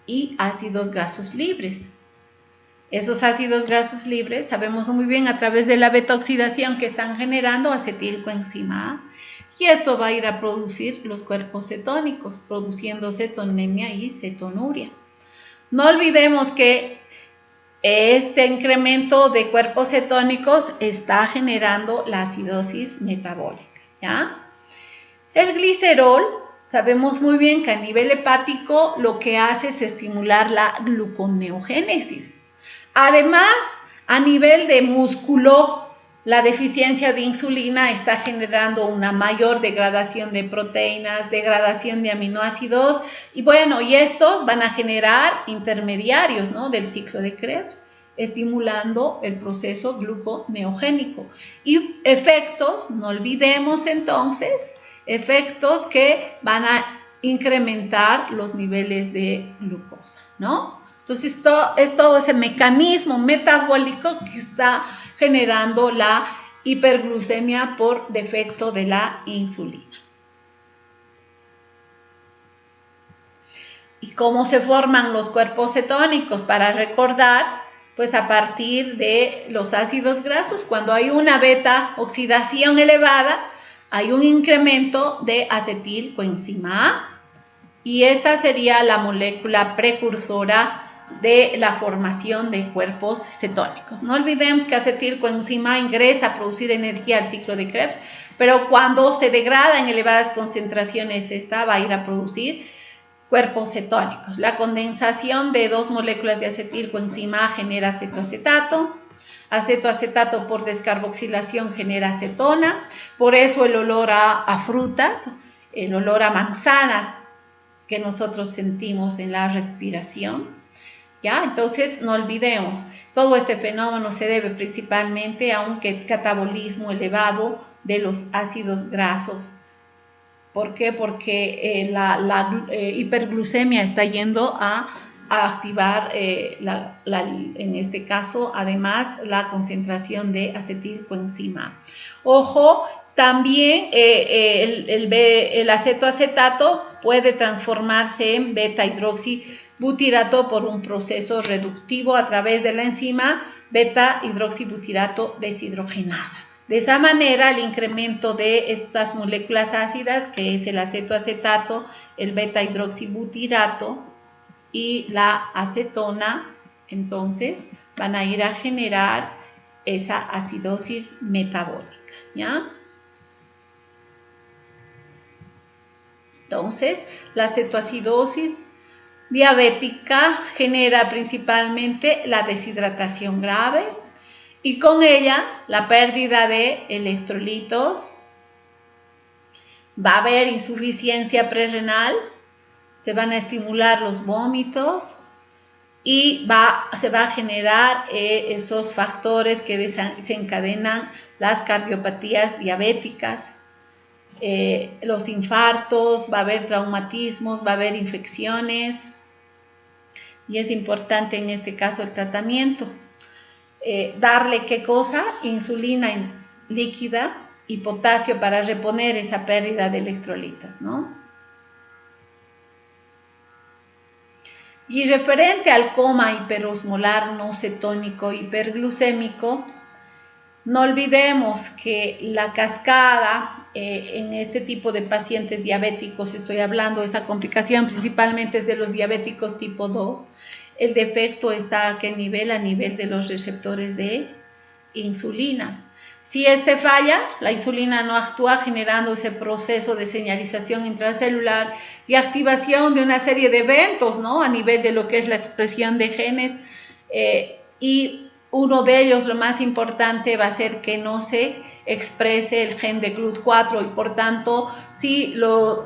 y ácidos grasos libres. Esos ácidos grasos libres, sabemos muy bien a través de la beta-oxidación que están generando acetilcoenzima A. Y esto va a ir a producir los cuerpos cetónicos, produciendo cetonemia y cetonuria. No olvidemos que este incremento de cuerpos cetónicos está generando la acidosis metabólica, ¿ya? El glicerol, sabemos muy bien que a nivel hepático lo que hace es estimular la gluconeogénesis. Además, a nivel de músculo, la deficiencia de insulina está generando una mayor degradación de proteínas, degradación de aminoácidos y bueno, y estos van a generar intermediarios, ¿no?, del ciclo de Krebs, estimulando el proceso gluconeogénico. Y efectos, no olvidemos entonces, efectos que van a incrementar los niveles de glucosa, ¿no? Entonces, es todo ese mecanismo metabólico que está generando la hiperglucemia por defecto de la insulina. ¿Y cómo se forman los cuerpos cetónicos? Para recordar, pues a partir de los ácidos grasos, cuando hay una beta-oxidación elevada, hay un incremento de acetilcoenzima A y esta sería la molécula precursora de la formación de cuerpos cetónicos. No olvidemos que acetilcoenzima A ingresa a producir energía al ciclo de Krebs, pero cuando se degrada en elevadas concentraciones, esta va a ir a producir cuerpos cetónicos. La condensación de dos moléculas de acetilcoenzima A genera cetoacetato. Acetoacetato por descarboxilación genera acetona. Por eso el olor a frutas, el olor a manzanas que nosotros sentimos en la respiración. ¿Ya? Entonces, no olvidemos, todo este fenómeno se debe principalmente a un catabolismo elevado de los ácidos grasos. ¿Por qué? Porque la hiperglucemia está yendo a activar, en este caso, además, la concentración de acetilcoenzima. Ojo, también el acetoacetato puede transformarse en beta-hidroxibutirato por un proceso reductivo a través de la enzima beta-hidroxibutirato deshidrogenasa. De esa manera, el incremento de estas moléculas ácidas, que es el acetoacetato, el beta-hidroxibutirato y la acetona, entonces van a ir a generar esa acidosis metabólica, ¿ya? Entonces, la cetoacidosis diabética genera principalmente la deshidratación grave y con ella la pérdida de electrolitos. Va a haber insuficiencia prerrenal, se van a estimular los vómitos y se va a generar esos factores que desencadenan las cardiopatías diabéticas. Los infartos, va a haber traumatismos, va a haber infecciones y es importante en este caso el tratamiento. Darle ¿qué cosa? Insulina líquida y potasio para reponer esa pérdida de electrolitos, ¿no? Y referente al coma hiperosmolar no cetónico hiperglucémico, no olvidemos que la cascada en este tipo de pacientes diabéticos, estoy hablando de esa complicación principalmente es de los diabéticos tipo 2, el defecto está a qué nivel, a nivel de los receptores de insulina. Si este falla, la insulina no actúa generando ese proceso de señalización intracelular y activación de una serie de eventos, ¿no?, a nivel de lo que es la expresión de genes y uno de ellos, lo más importante, va a ser que no se exprese el gen de GLUT4 y por tanto si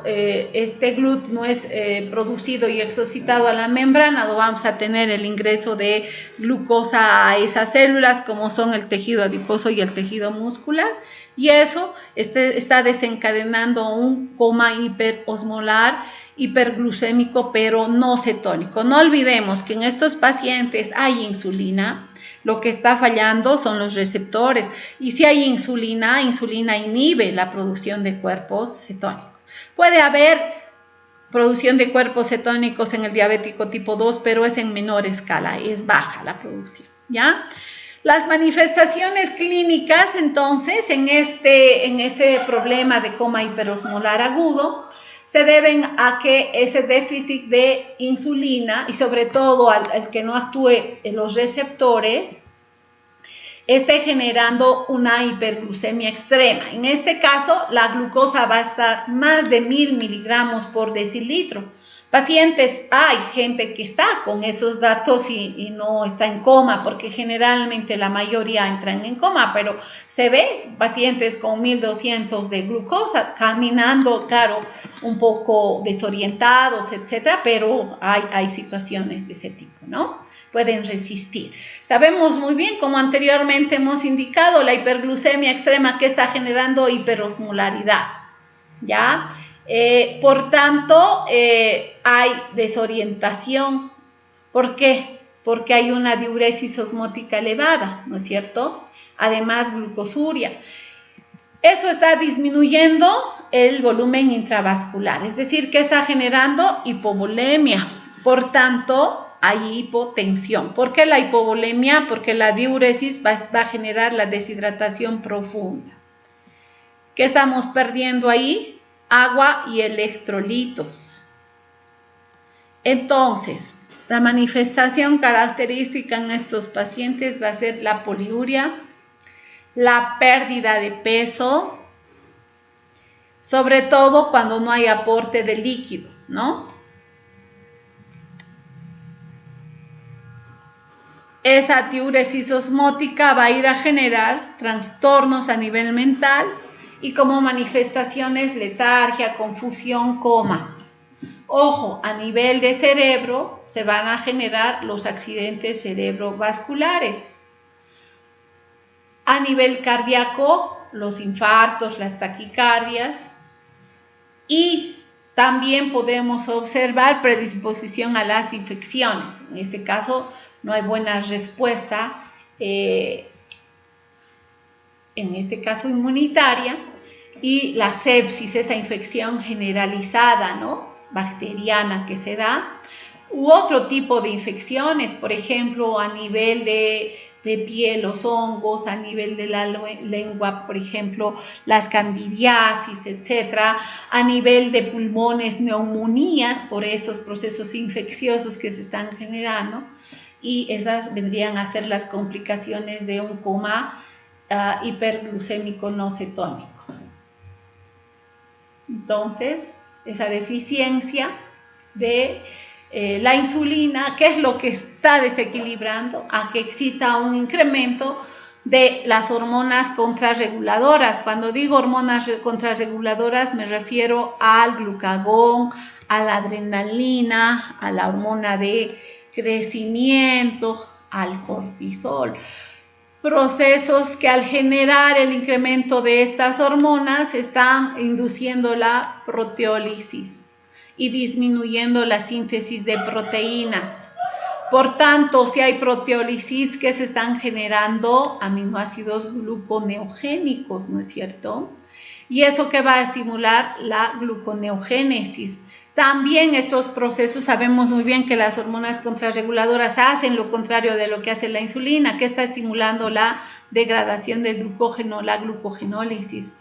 este GLUT no es producido y exocitado a la membrana, no vamos a tener el ingreso de glucosa a esas células como son el tejido adiposo y el tejido muscular, y eso está desencadenando un coma hiperosmolar, hiperglucémico, pero no cetónico. No olvidemos que en estos pacientes hay insulina. Lo que está fallando son los receptores, y si hay insulina inhibe la producción de cuerpos cetónicos. Puede haber producción de cuerpos cetónicos en el diabético tipo 2, pero es en menor escala, es baja la producción, ¿ya? Las manifestaciones clínicas, entonces, en este problema de coma hiperosmolar agudo, se deben a que ese déficit de insulina y sobre todo al que no actúe en los receptores esté generando una hiperglucemia extrema. En este caso, la glucosa va a estar más de 1000 miligramos por decilitro. Pacientes, hay gente que está con esos datos y no está en coma, porque generalmente la mayoría entran en coma, pero se ve pacientes con 1200 de glucosa caminando, claro, un poco desorientados, etcétera, pero hay situaciones de ese tipo, ¿no? Pueden resistir. Sabemos muy bien, como anteriormente hemos indicado, la hiperglucemia extrema que está generando hiperosmolaridad, ¿ya? Por tanto, hay desorientación. ¿Por qué? Porque hay una diuresis osmótica elevada, ¿no es cierto? Además, glucosuria. Eso está disminuyendo el volumen intravascular, es decir, que está generando hipovolemia. Por tanto, hay hipotensión. ¿Por qué la hipovolemia? Porque la diuresis va a generar la deshidratación profunda. ¿Qué estamos perdiendo ahí? Agua y electrolitos. Entonces, la manifestación característica en estos pacientes va a ser la poliuria, la pérdida de peso, sobre todo cuando no hay aporte de líquidos, ¿no? Esa diuresis osmótica va a ir a generar trastornos a nivel mental y como manifestaciones letargia, confusión, coma. Ojo, a nivel de cerebro se van a generar los accidentes cerebrovasculares. A nivel cardíaco, los infartos, las taquicardias, y también podemos observar predisposición a las infecciones. En este caso, no hay buena respuesta, en este caso inmunitaria, y la sepsis, esa infección generalizada, ¿no?, bacteriana que se da, u otro tipo de infecciones, por ejemplo, a nivel de piel, los hongos, a nivel de la lengua, por ejemplo, las candidiasis, etcétera, a nivel de pulmones, neumonías por esos procesos infecciosos que se están generando, y esas vendrían a ser las complicaciones de un coma hiperglucémico no cetónico. Entonces, esa deficiencia de la insulina, ¿qué es lo que está desequilibrando? A que exista un incremento de las hormonas contrarreguladoras. Cuando digo hormonas contrarreguladoras me refiero al glucagón, a la adrenalina, a la hormona de crecimiento, al cortisol. Procesos que al generar el incremento de estas hormonas están induciendo la proteólisis y disminuyendo la síntesis de proteínas. Por tanto, si hay proteólisis, ¿qué se están generando? Aminoácidos gluconeogénicos, ¿no es cierto? Y eso que va a estimular la gluconeogénesis. También estos procesos, sabemos muy bien que las hormonas contrarreguladoras hacen lo contrario de lo que hace la insulina, que está estimulando la degradación del glucógeno, la glucogenólisis,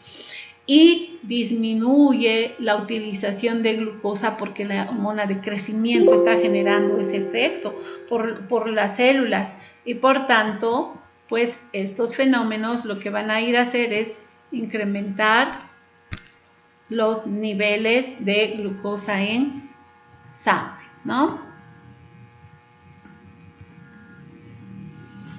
y disminuye la utilización de glucosa porque la hormona de crecimiento está generando ese efecto por las células, y por tanto, pues estos fenómenos lo que van a ir a hacer es incrementar los niveles de glucosa en sangre, ¿no?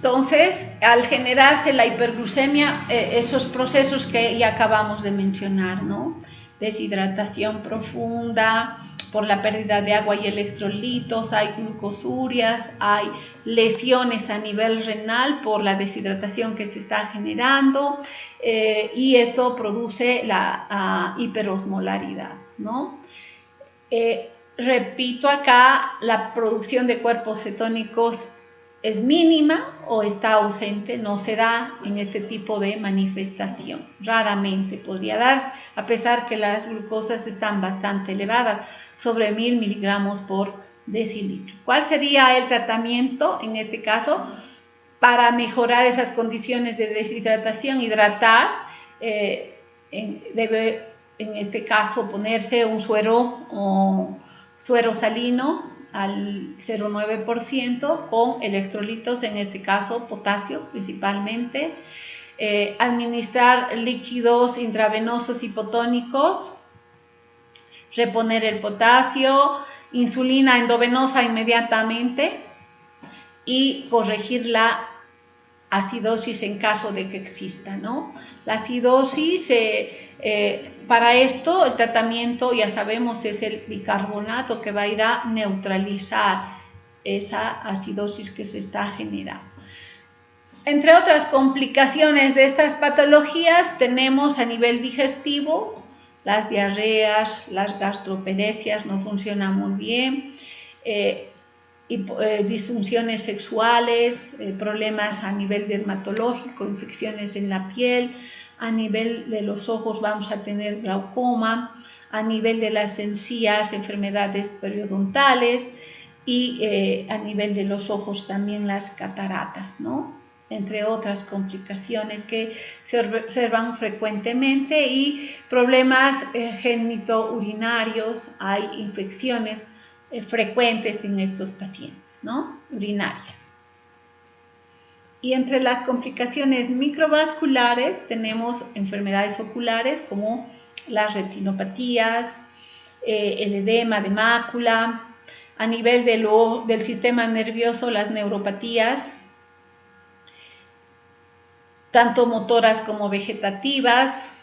Entonces, al generarse la hiperglucemia, esos procesos que ya acabamos de mencionar, ¿no? Deshidratación profunda por la pérdida de agua y electrolitos, hay glucosurias, hay lesiones a nivel renal por la deshidratación que se está generando, y esto produce la hiperosmolaridad, ¿no? Repito acá, la producción de cuerpos cetónicos es mínima o está ausente, no se da en este tipo de manifestación. Raramente podría darse, a pesar que las glucosas están bastante elevadas, sobre 1000 miligramos por decilitro. ¿Cuál sería el tratamiento en este caso? Para mejorar esas condiciones de deshidratación, hidratar, debe en este caso ponerse un suero salino al 0,9% con electrolitos, en este caso potasio principalmente, administrar líquidos intravenosos hipotónicos, reponer el potasio, insulina endovenosa inmediatamente y corregir la acidosis en caso de que exista, ¿no? La acidosis, para esto el tratamiento, ya sabemos, es el bicarbonato que va a ir a neutralizar esa acidosis que se está generando. Entre otras complicaciones de estas patologías tenemos a nivel digestivo, las diarreas, las gastroperecias no funcionan muy bien, disfunciones sexuales, problemas a nivel dermatológico, infecciones en la piel, a nivel de los ojos vamos a tener glaucoma, a nivel de las encías, enfermedades periodontales y a nivel de los ojos también las cataratas, ¿no? Entre otras complicaciones que se observan frecuentemente y problemas genitourinarios, hay infecciones frecuentes en estos pacientes, ¿no? Urinarias. Y entre las complicaciones microvasculares tenemos enfermedades oculares como las retinopatías, el edema de mácula, a nivel del sistema nervioso las neuropatías, tanto motoras como vegetativas.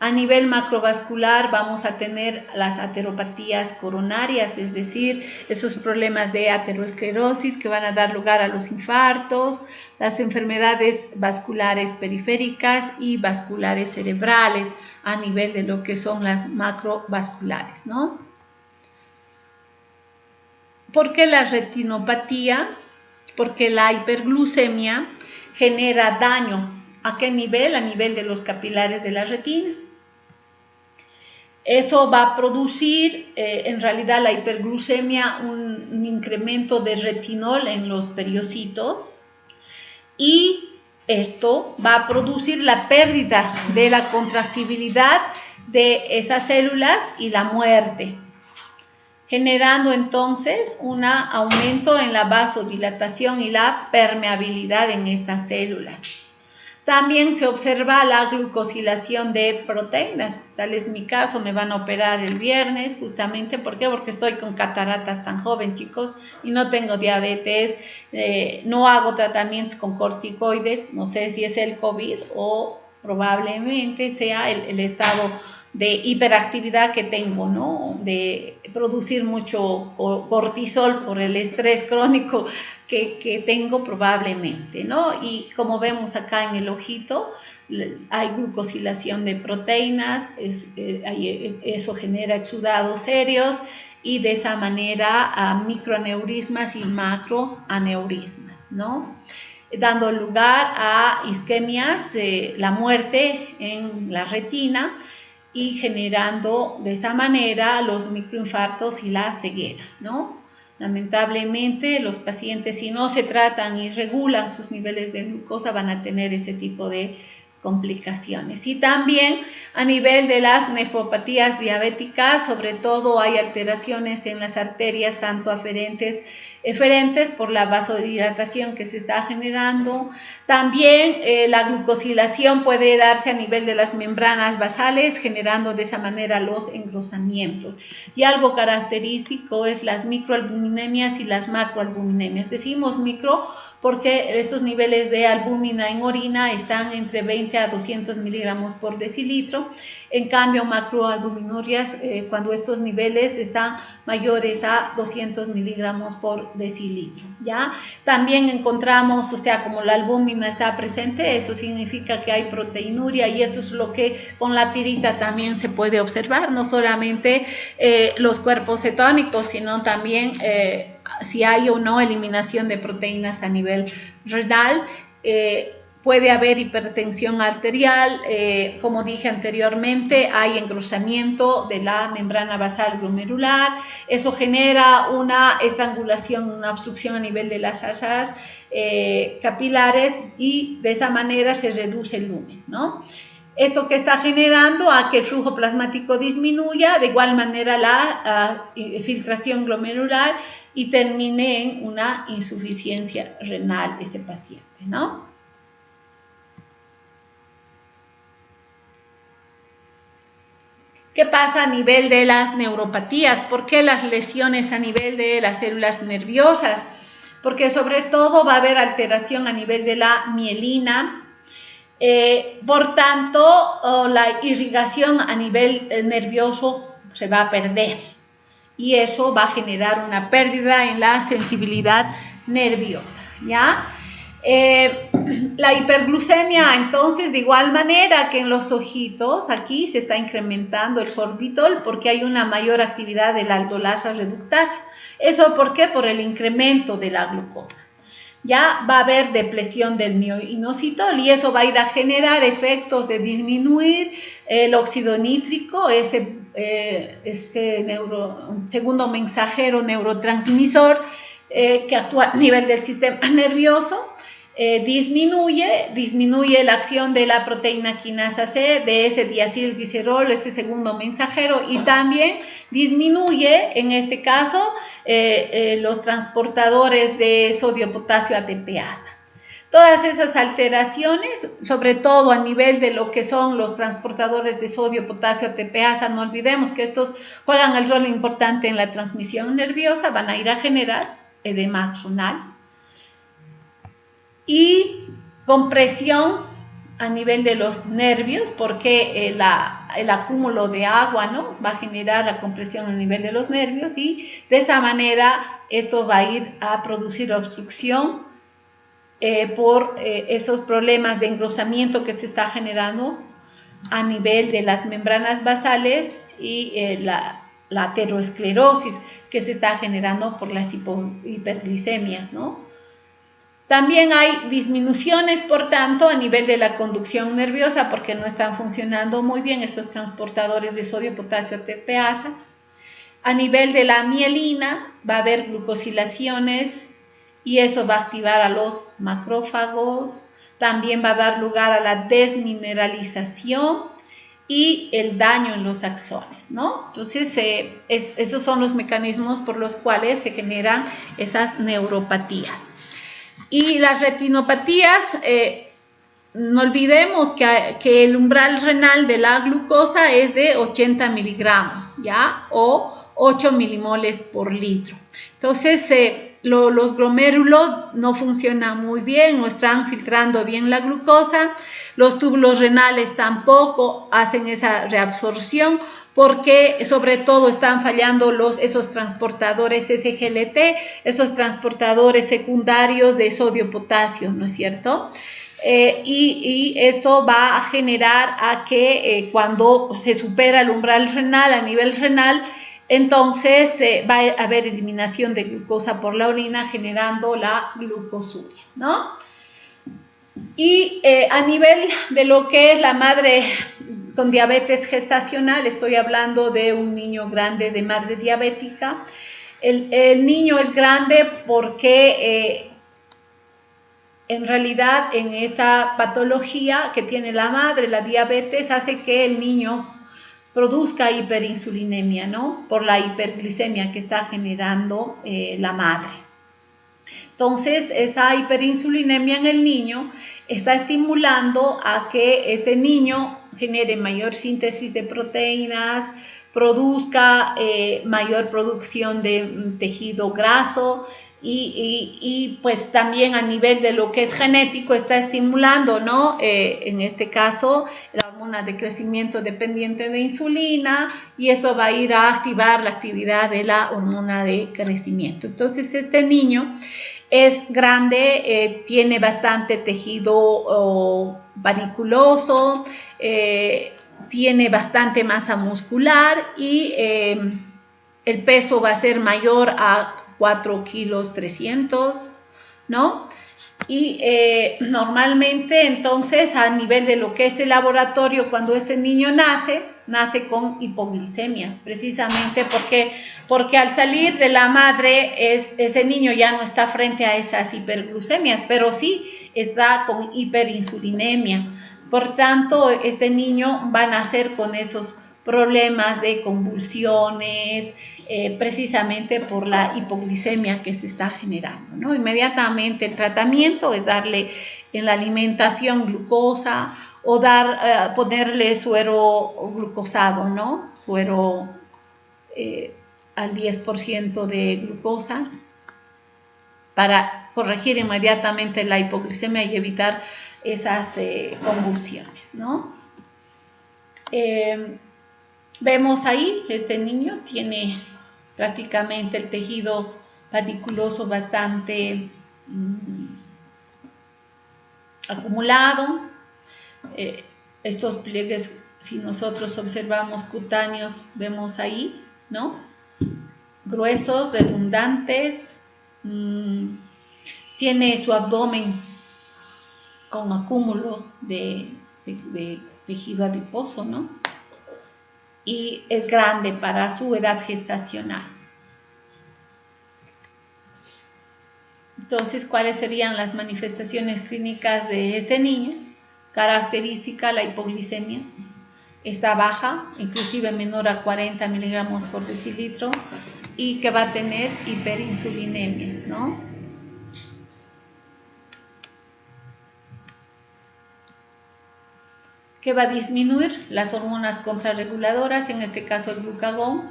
A nivel macrovascular vamos a tener las ateropatías coronarias, es decir, esos problemas de aterosclerosis que van a dar lugar a los infartos, las enfermedades vasculares periféricas y vasculares cerebrales a nivel de lo que son las macrovasculares, ¿no? ¿Por qué la retinopatía? Porque la hiperglucemia genera daño. ¿A qué nivel? A nivel de los capilares de la retina. Eso va a producir, en realidad, la hiperglucemia, un incremento de retinol en los periocitos y esto va a producir la pérdida de la contractibilidad de esas células y la muerte, generando entonces un aumento en la vasodilatación y la permeabilidad en estas células. También se observa la glucosilación de proteínas, tal es mi caso, me van a operar el viernes, justamente, ¿por qué? Porque estoy con cataratas tan joven, chicos, y no tengo diabetes, no hago tratamientos con corticoides, no sé si es el COVID o probablemente sea el estado de hiperactividad que tengo, ¿no? De producir mucho cortisol por el estrés crónico que tengo probablemente, ¿no? Y como vemos acá en el ojito, hay glucosilación de proteínas, eso genera exudados serios y de esa manera microaneurismas y macroaneurismas, ¿no? Dando lugar a isquemias, la muerte en la retina y generando de esa manera los microinfartos y la ceguera, ¿no? Lamentablemente, los pacientes, si no se tratan y regulan sus niveles de glucosa, van a tener ese tipo de complicaciones. Y también a nivel de las nefropatías diabéticas, sobre todo hay alteraciones en las arterias, tanto eferentes por la vasodilatación que se está generando. También la glucosilación puede darse a nivel de las membranas basales, generando de esa manera los engrosamientos. Y algo característico es las microalbuminemias y las macroalbuminemias. Decimos micro porque estos niveles de albúmina en orina están entre 20 a 200 miligramos por decilitro. En cambio, macroalbuminurias, cuando estos niveles están mayores a 200 miligramos por decilitro, ¿ya? También encontramos, o sea, como la albúmina está presente, eso significa que hay proteinuria, y eso es lo que con la tirita también se puede observar, no solamente los cuerpos cetónicos, sino también si hay o no eliminación de proteínas a nivel renal. Puede haber hipertensión arterial, como dije anteriormente, hay engrosamiento de la membrana basal glomerular, eso genera una estrangulación, una obstrucción a nivel de las asas capilares, y de esa manera se reduce el lumen, ¿no? Esto que está generando a que el flujo plasmático disminuya, de igual manera la filtración glomerular, y termine en una insuficiencia renal ese paciente, ¿no? ¿Qué pasa a nivel de las neuropatías? ¿Por qué las lesiones a nivel de las células nerviosas? Porque sobre todo va a haber alteración a nivel de la mielina. Por tanto, la irrigación a nivel nervioso se va a perder, y eso va a generar una pérdida en la sensibilidad nerviosa, ¿ya? La hiperglucemia, entonces, de igual manera que en los ojitos, aquí se está incrementando el sorbitol porque hay una mayor actividad de la aldolasa reductasa. ¿Eso por qué? Por el incremento de la glucosa. Ya va a haber depresión del mioinositol, y eso va a ir a generar efectos de disminuir el óxido nítrico, ese segundo mensajero neurotransmisor que actúa a nivel del sistema nervioso. Disminuye la acción de la proteína quinasa C, de ese diacilglicerol, ese segundo mensajero, y también disminuye, en este caso, los transportadores de sodio-potasio ATPasa. Todas esas alteraciones, sobre todo a nivel de lo que son los transportadores de sodio-potasio ATPasa, no olvidemos que estos juegan el rol importante en la transmisión nerviosa, van a ir a generar edema axonal y compresión a nivel de los nervios, porque el acúmulo de agua, ¿no?, va a generar la compresión a nivel de los nervios, y de esa manera esto va a ir a producir obstrucción por esos problemas de engrosamiento que se está generando a nivel de las membranas basales, y la aterosclerosis que se está generando por las hiperglicemias, ¿no? También hay disminuciones, por tanto, a nivel de la conducción nerviosa, porque no están funcionando muy bien esos transportadores de sodio-potasio ATPasa. A nivel de la mielina va a haber glucosilaciones, y eso va a activar a los macrófagos. También va a dar lugar a la desmineralización y el daño en los axones, ¿no? Entonces, esos son los mecanismos por los cuales se generan esas neuropatías. Y las retinopatías, no olvidemos que el umbral renal de la glucosa es de 80 miligramos, ¿ya? O 8 milimoles por litro. Entonces, los glomérulos no funcionan muy bien, no están filtrando bien la glucosa. Los túbulos renales tampoco hacen esa reabsorción, porque sobre todo están fallando esos transportadores SGLT, esos transportadores secundarios de sodio-potasio, ¿no es cierto? Y esto va a generar a que cuando se supera el umbral renal a nivel renal, entonces va a haber eliminación de glucosa por la orina, generando la glucosuria, ¿no? Y a nivel de lo que es la madre con diabetes gestacional, estoy hablando de un niño grande de madre diabética. El niño es grande porque en realidad en esta patología que tiene la madre, la diabetes, hace que el niño produzca hiperinsulinemia, ¿no? Por la hiperglicemia que está generando la madre. Entonces, esa hiperinsulinemia en el niño está estimulando a que este niño genere mayor síntesis de proteínas, produzca mayor producción de tejido graso y pues también a nivel de lo que es genético está estimulando, ¿no? En este caso, la hormona de crecimiento dependiente de insulina, y esto va a ir a activar la actividad de la hormona de crecimiento. Entonces, este niño es grande, tiene bastante tejido vaniculoso, tiene bastante masa muscular y el peso va a ser mayor a 4 kilos 300, ¿no? Y normalmente entonces a nivel de lo que es el laboratorio, cuando este niño nace con hipoglicemias, precisamente porque al salir de la madre ese niño ya no está frente a esas hiperglucemias, pero sí está con hiperinsulinemia. Por tanto, este niño va a nacer con esos problemas de convulsiones, precisamente por la hipoglicemia que se está generando, ¿no? Inmediatamente el tratamiento es darle en la alimentación glucosa o ponerle suero glucosado, ¿no? Suero al 10% de glucosa para corregir inmediatamente la hipoglicemia y evitar esas convulsiones, ¿no? Vemos ahí, este niño tiene prácticamente el tejido vaniculoso bastante acumulado. Estos pliegues, si nosotros observamos cutáneos, vemos ahí, ¿no? Gruesos, redundantes. Tiene su abdomen con acúmulo de tejido adiposo, ¿no? Y es grande para su edad gestacional. Entonces, ¿cuáles serían las manifestaciones clínicas de este niño? Característica, la hipoglicemia está baja, inclusive menor a 40 miligramos por decilitro, y que va a tener hiperinsulinemias, ¿no? Que va a disminuir las hormonas contrarreguladoras, en este caso el glucagón,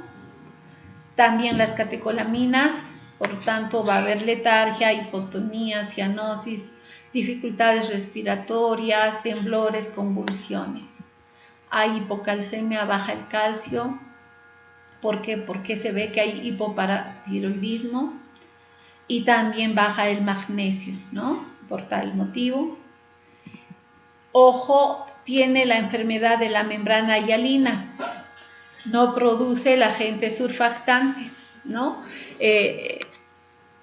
también las catecolaminas, por tanto va a haber letargia, hipotonía, cianosis, dificultades respiratorias, temblores, convulsiones. Hay hipocalcemia, baja el calcio. ¿Por qué? Porque se ve que hay hipoparatiroidismo y también baja el magnesio, ¿no? Por tal motivo. Ojo, tiene la enfermedad de la membrana hialina, no produce el agente surfactante, ¿no?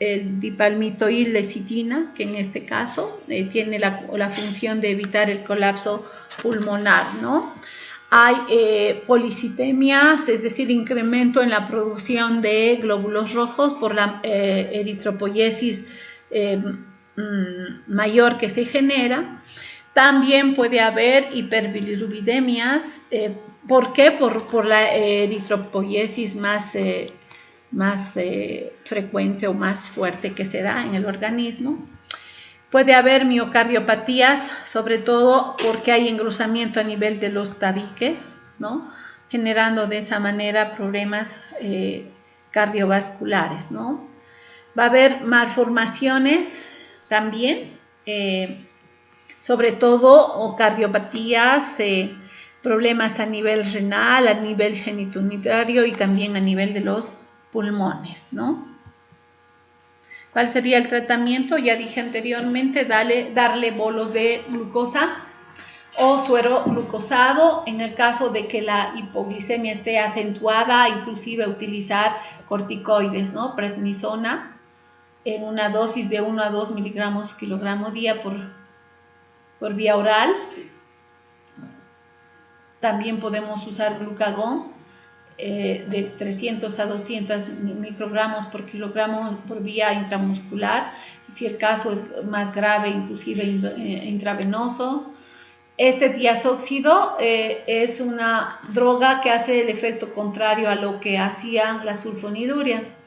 El dipalmitoil-lecitina, que en este caso tiene la función de evitar el colapso pulmonar, ¿no? Hay policitemias, es decir, incremento en la producción de glóbulos rojos por la eritropoiesis mayor que se genera. También puede haber hiperbilirubidemias. ¿Por qué? Por la eritropoiesis más frecuente o más fuerte que se da en el organismo. Puede haber miocardiopatías, sobre todo porque hay engrosamiento a nivel de los tabiques, ¿no? Generando de esa manera problemas cardiovasculares, ¿no? Va a haber malformaciones también, sobre todo cardiopatías, problemas a nivel renal, a nivel genitourinario y también a nivel de los pulmones, ¿no? ¿Cuál sería el tratamiento? Ya dije anteriormente, darle bolos de glucosa o suero glucosado. En el caso de que la hipoglicemia esté acentuada, inclusive utilizar corticoides, ¿no? Prednisona en una dosis de 1 a 2 miligramos kilogramo día por vía oral. También podemos usar glucagón de 300 a 200 microgramos por kilogramo por vía intramuscular, si el caso es más grave, inclusive intravenoso. Este diazóxido es una droga que hace el efecto contrario a lo que hacían las sulfonidurias.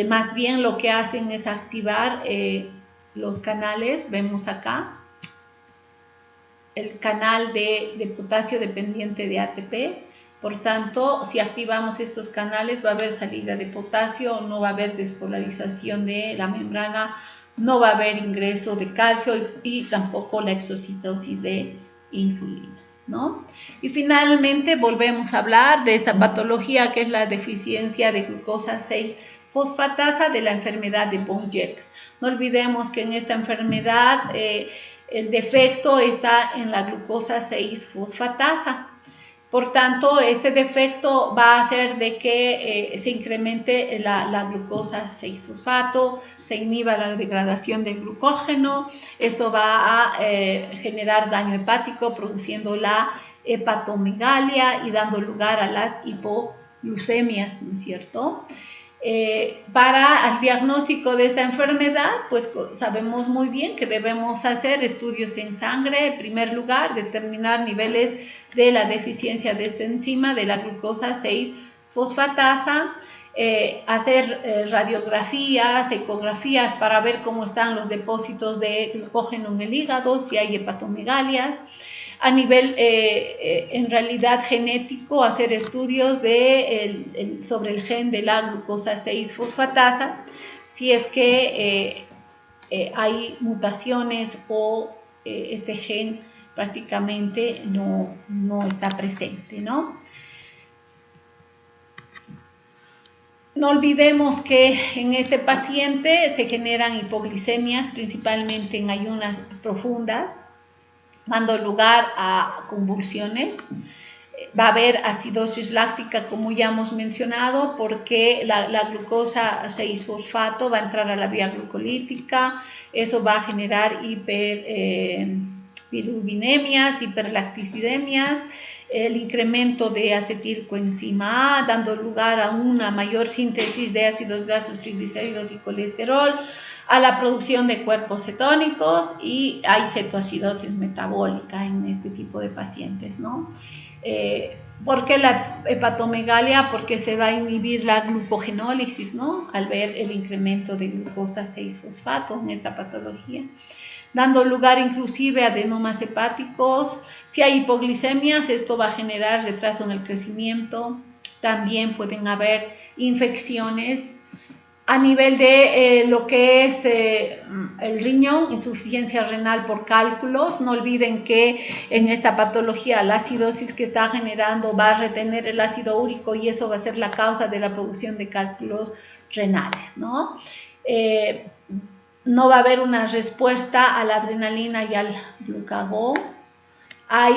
Más bien lo que hacen es activar los canales, vemos acá, el canal de potasio dependiente de ATP. Por tanto, si activamos estos canales va a haber salida de potasio, no va a haber despolarización de la membrana, no va a haber ingreso de calcio y tampoco la exocitosis de insulina, ¿no? Y finalmente volvemos a hablar de esta patología que es la deficiencia de glucosa 6-fosfatasa de la enfermedad de Buerger. No olvidemos que en esta enfermedad el defecto está en la glucosa 6-fosfatasa. Por tanto, este defecto va a hacer de que se incremente la glucosa 6-fosfato, se inhiba la degradación del glucógeno. Esto va a generar daño hepático, produciendo la hepatomegalia y dando lugar a las hipoglucemias, ¿no es cierto? Para el diagnóstico de esta enfermedad, pues sabemos muy bien que debemos hacer estudios en sangre. En primer lugar, determinar niveles de la deficiencia de esta enzima, de la glucosa 6-fosfatasa, hacer radiografías, ecografías para ver cómo están los depósitos de glucógeno en el hígado, si hay hepatomegalias. A nivel, en realidad, genético, hacer estudios sobre el gen de la glucosa 6-fosfatasa, si es que hay mutaciones o este gen prácticamente no está presente, ¿no? No olvidemos que en este paciente se generan hipoglicemias, principalmente en ayunas profundas, dando lugar a convulsiones. Va a haber acidosis láctica, como ya hemos mencionado, porque la glucosa 6-fosfato va a entrar a la vía glucolítica. Eso va a generar hiperbilirubinemias, hiperlacticidemias, el incremento de acetilcoenzima A, dando lugar a una mayor síntesis de ácidos grasos, triglicéridos y colesterol, a la producción de cuerpos cetónicos, y hay cetoacidosis metabólica en este tipo de pacientes, ¿no? ¿Por qué la hepatomegalia? Porque se va a inhibir la glucogenólisis, ¿no? Al ver el incremento de glucosa 6-fosfato en esta patología, dando lugar inclusive a adenomas hepáticos. Si hay hipoglicemias, esto va a generar retraso en el crecimiento. También pueden haber infecciones a nivel de lo que es el riñón, insuficiencia renal por cálculos. No olviden que en esta patología la acidosis que está generando va a retener el ácido úrico y eso va a ser la causa de la producción de cálculos renales, ¿no? No va a haber una respuesta a la adrenalina y al glucagón. Hay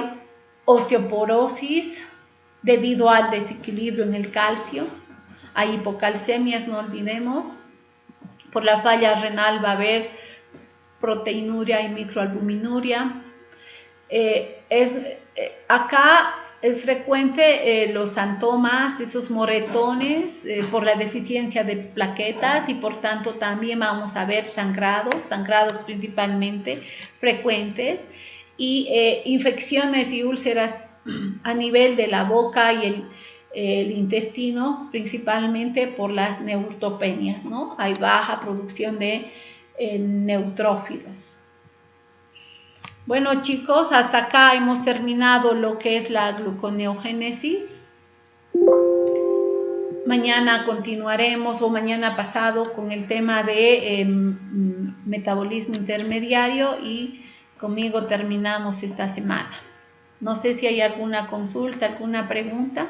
osteoporosis debido al desequilibrio en el calcio. Hay hipocalcemias, no olvidemos. Por la falla renal va a haber proteinuria y microalbuminuria. Acá es frecuente los santomas, esos moretones por la deficiencia de plaquetas, y por tanto también vamos a ver sangrados principalmente frecuentes, y infecciones y úlceras a nivel de la boca y el intestino, principalmente por las neutropenias, ¿no? Hay baja producción de neutrófilos. Bueno, chicos, hasta acá hemos terminado lo que es la gluconeogénesis. Mañana continuaremos, o mañana pasado, con el tema de metabolismo intermediario, y conmigo terminamos esta semana. No sé si hay alguna consulta, alguna pregunta.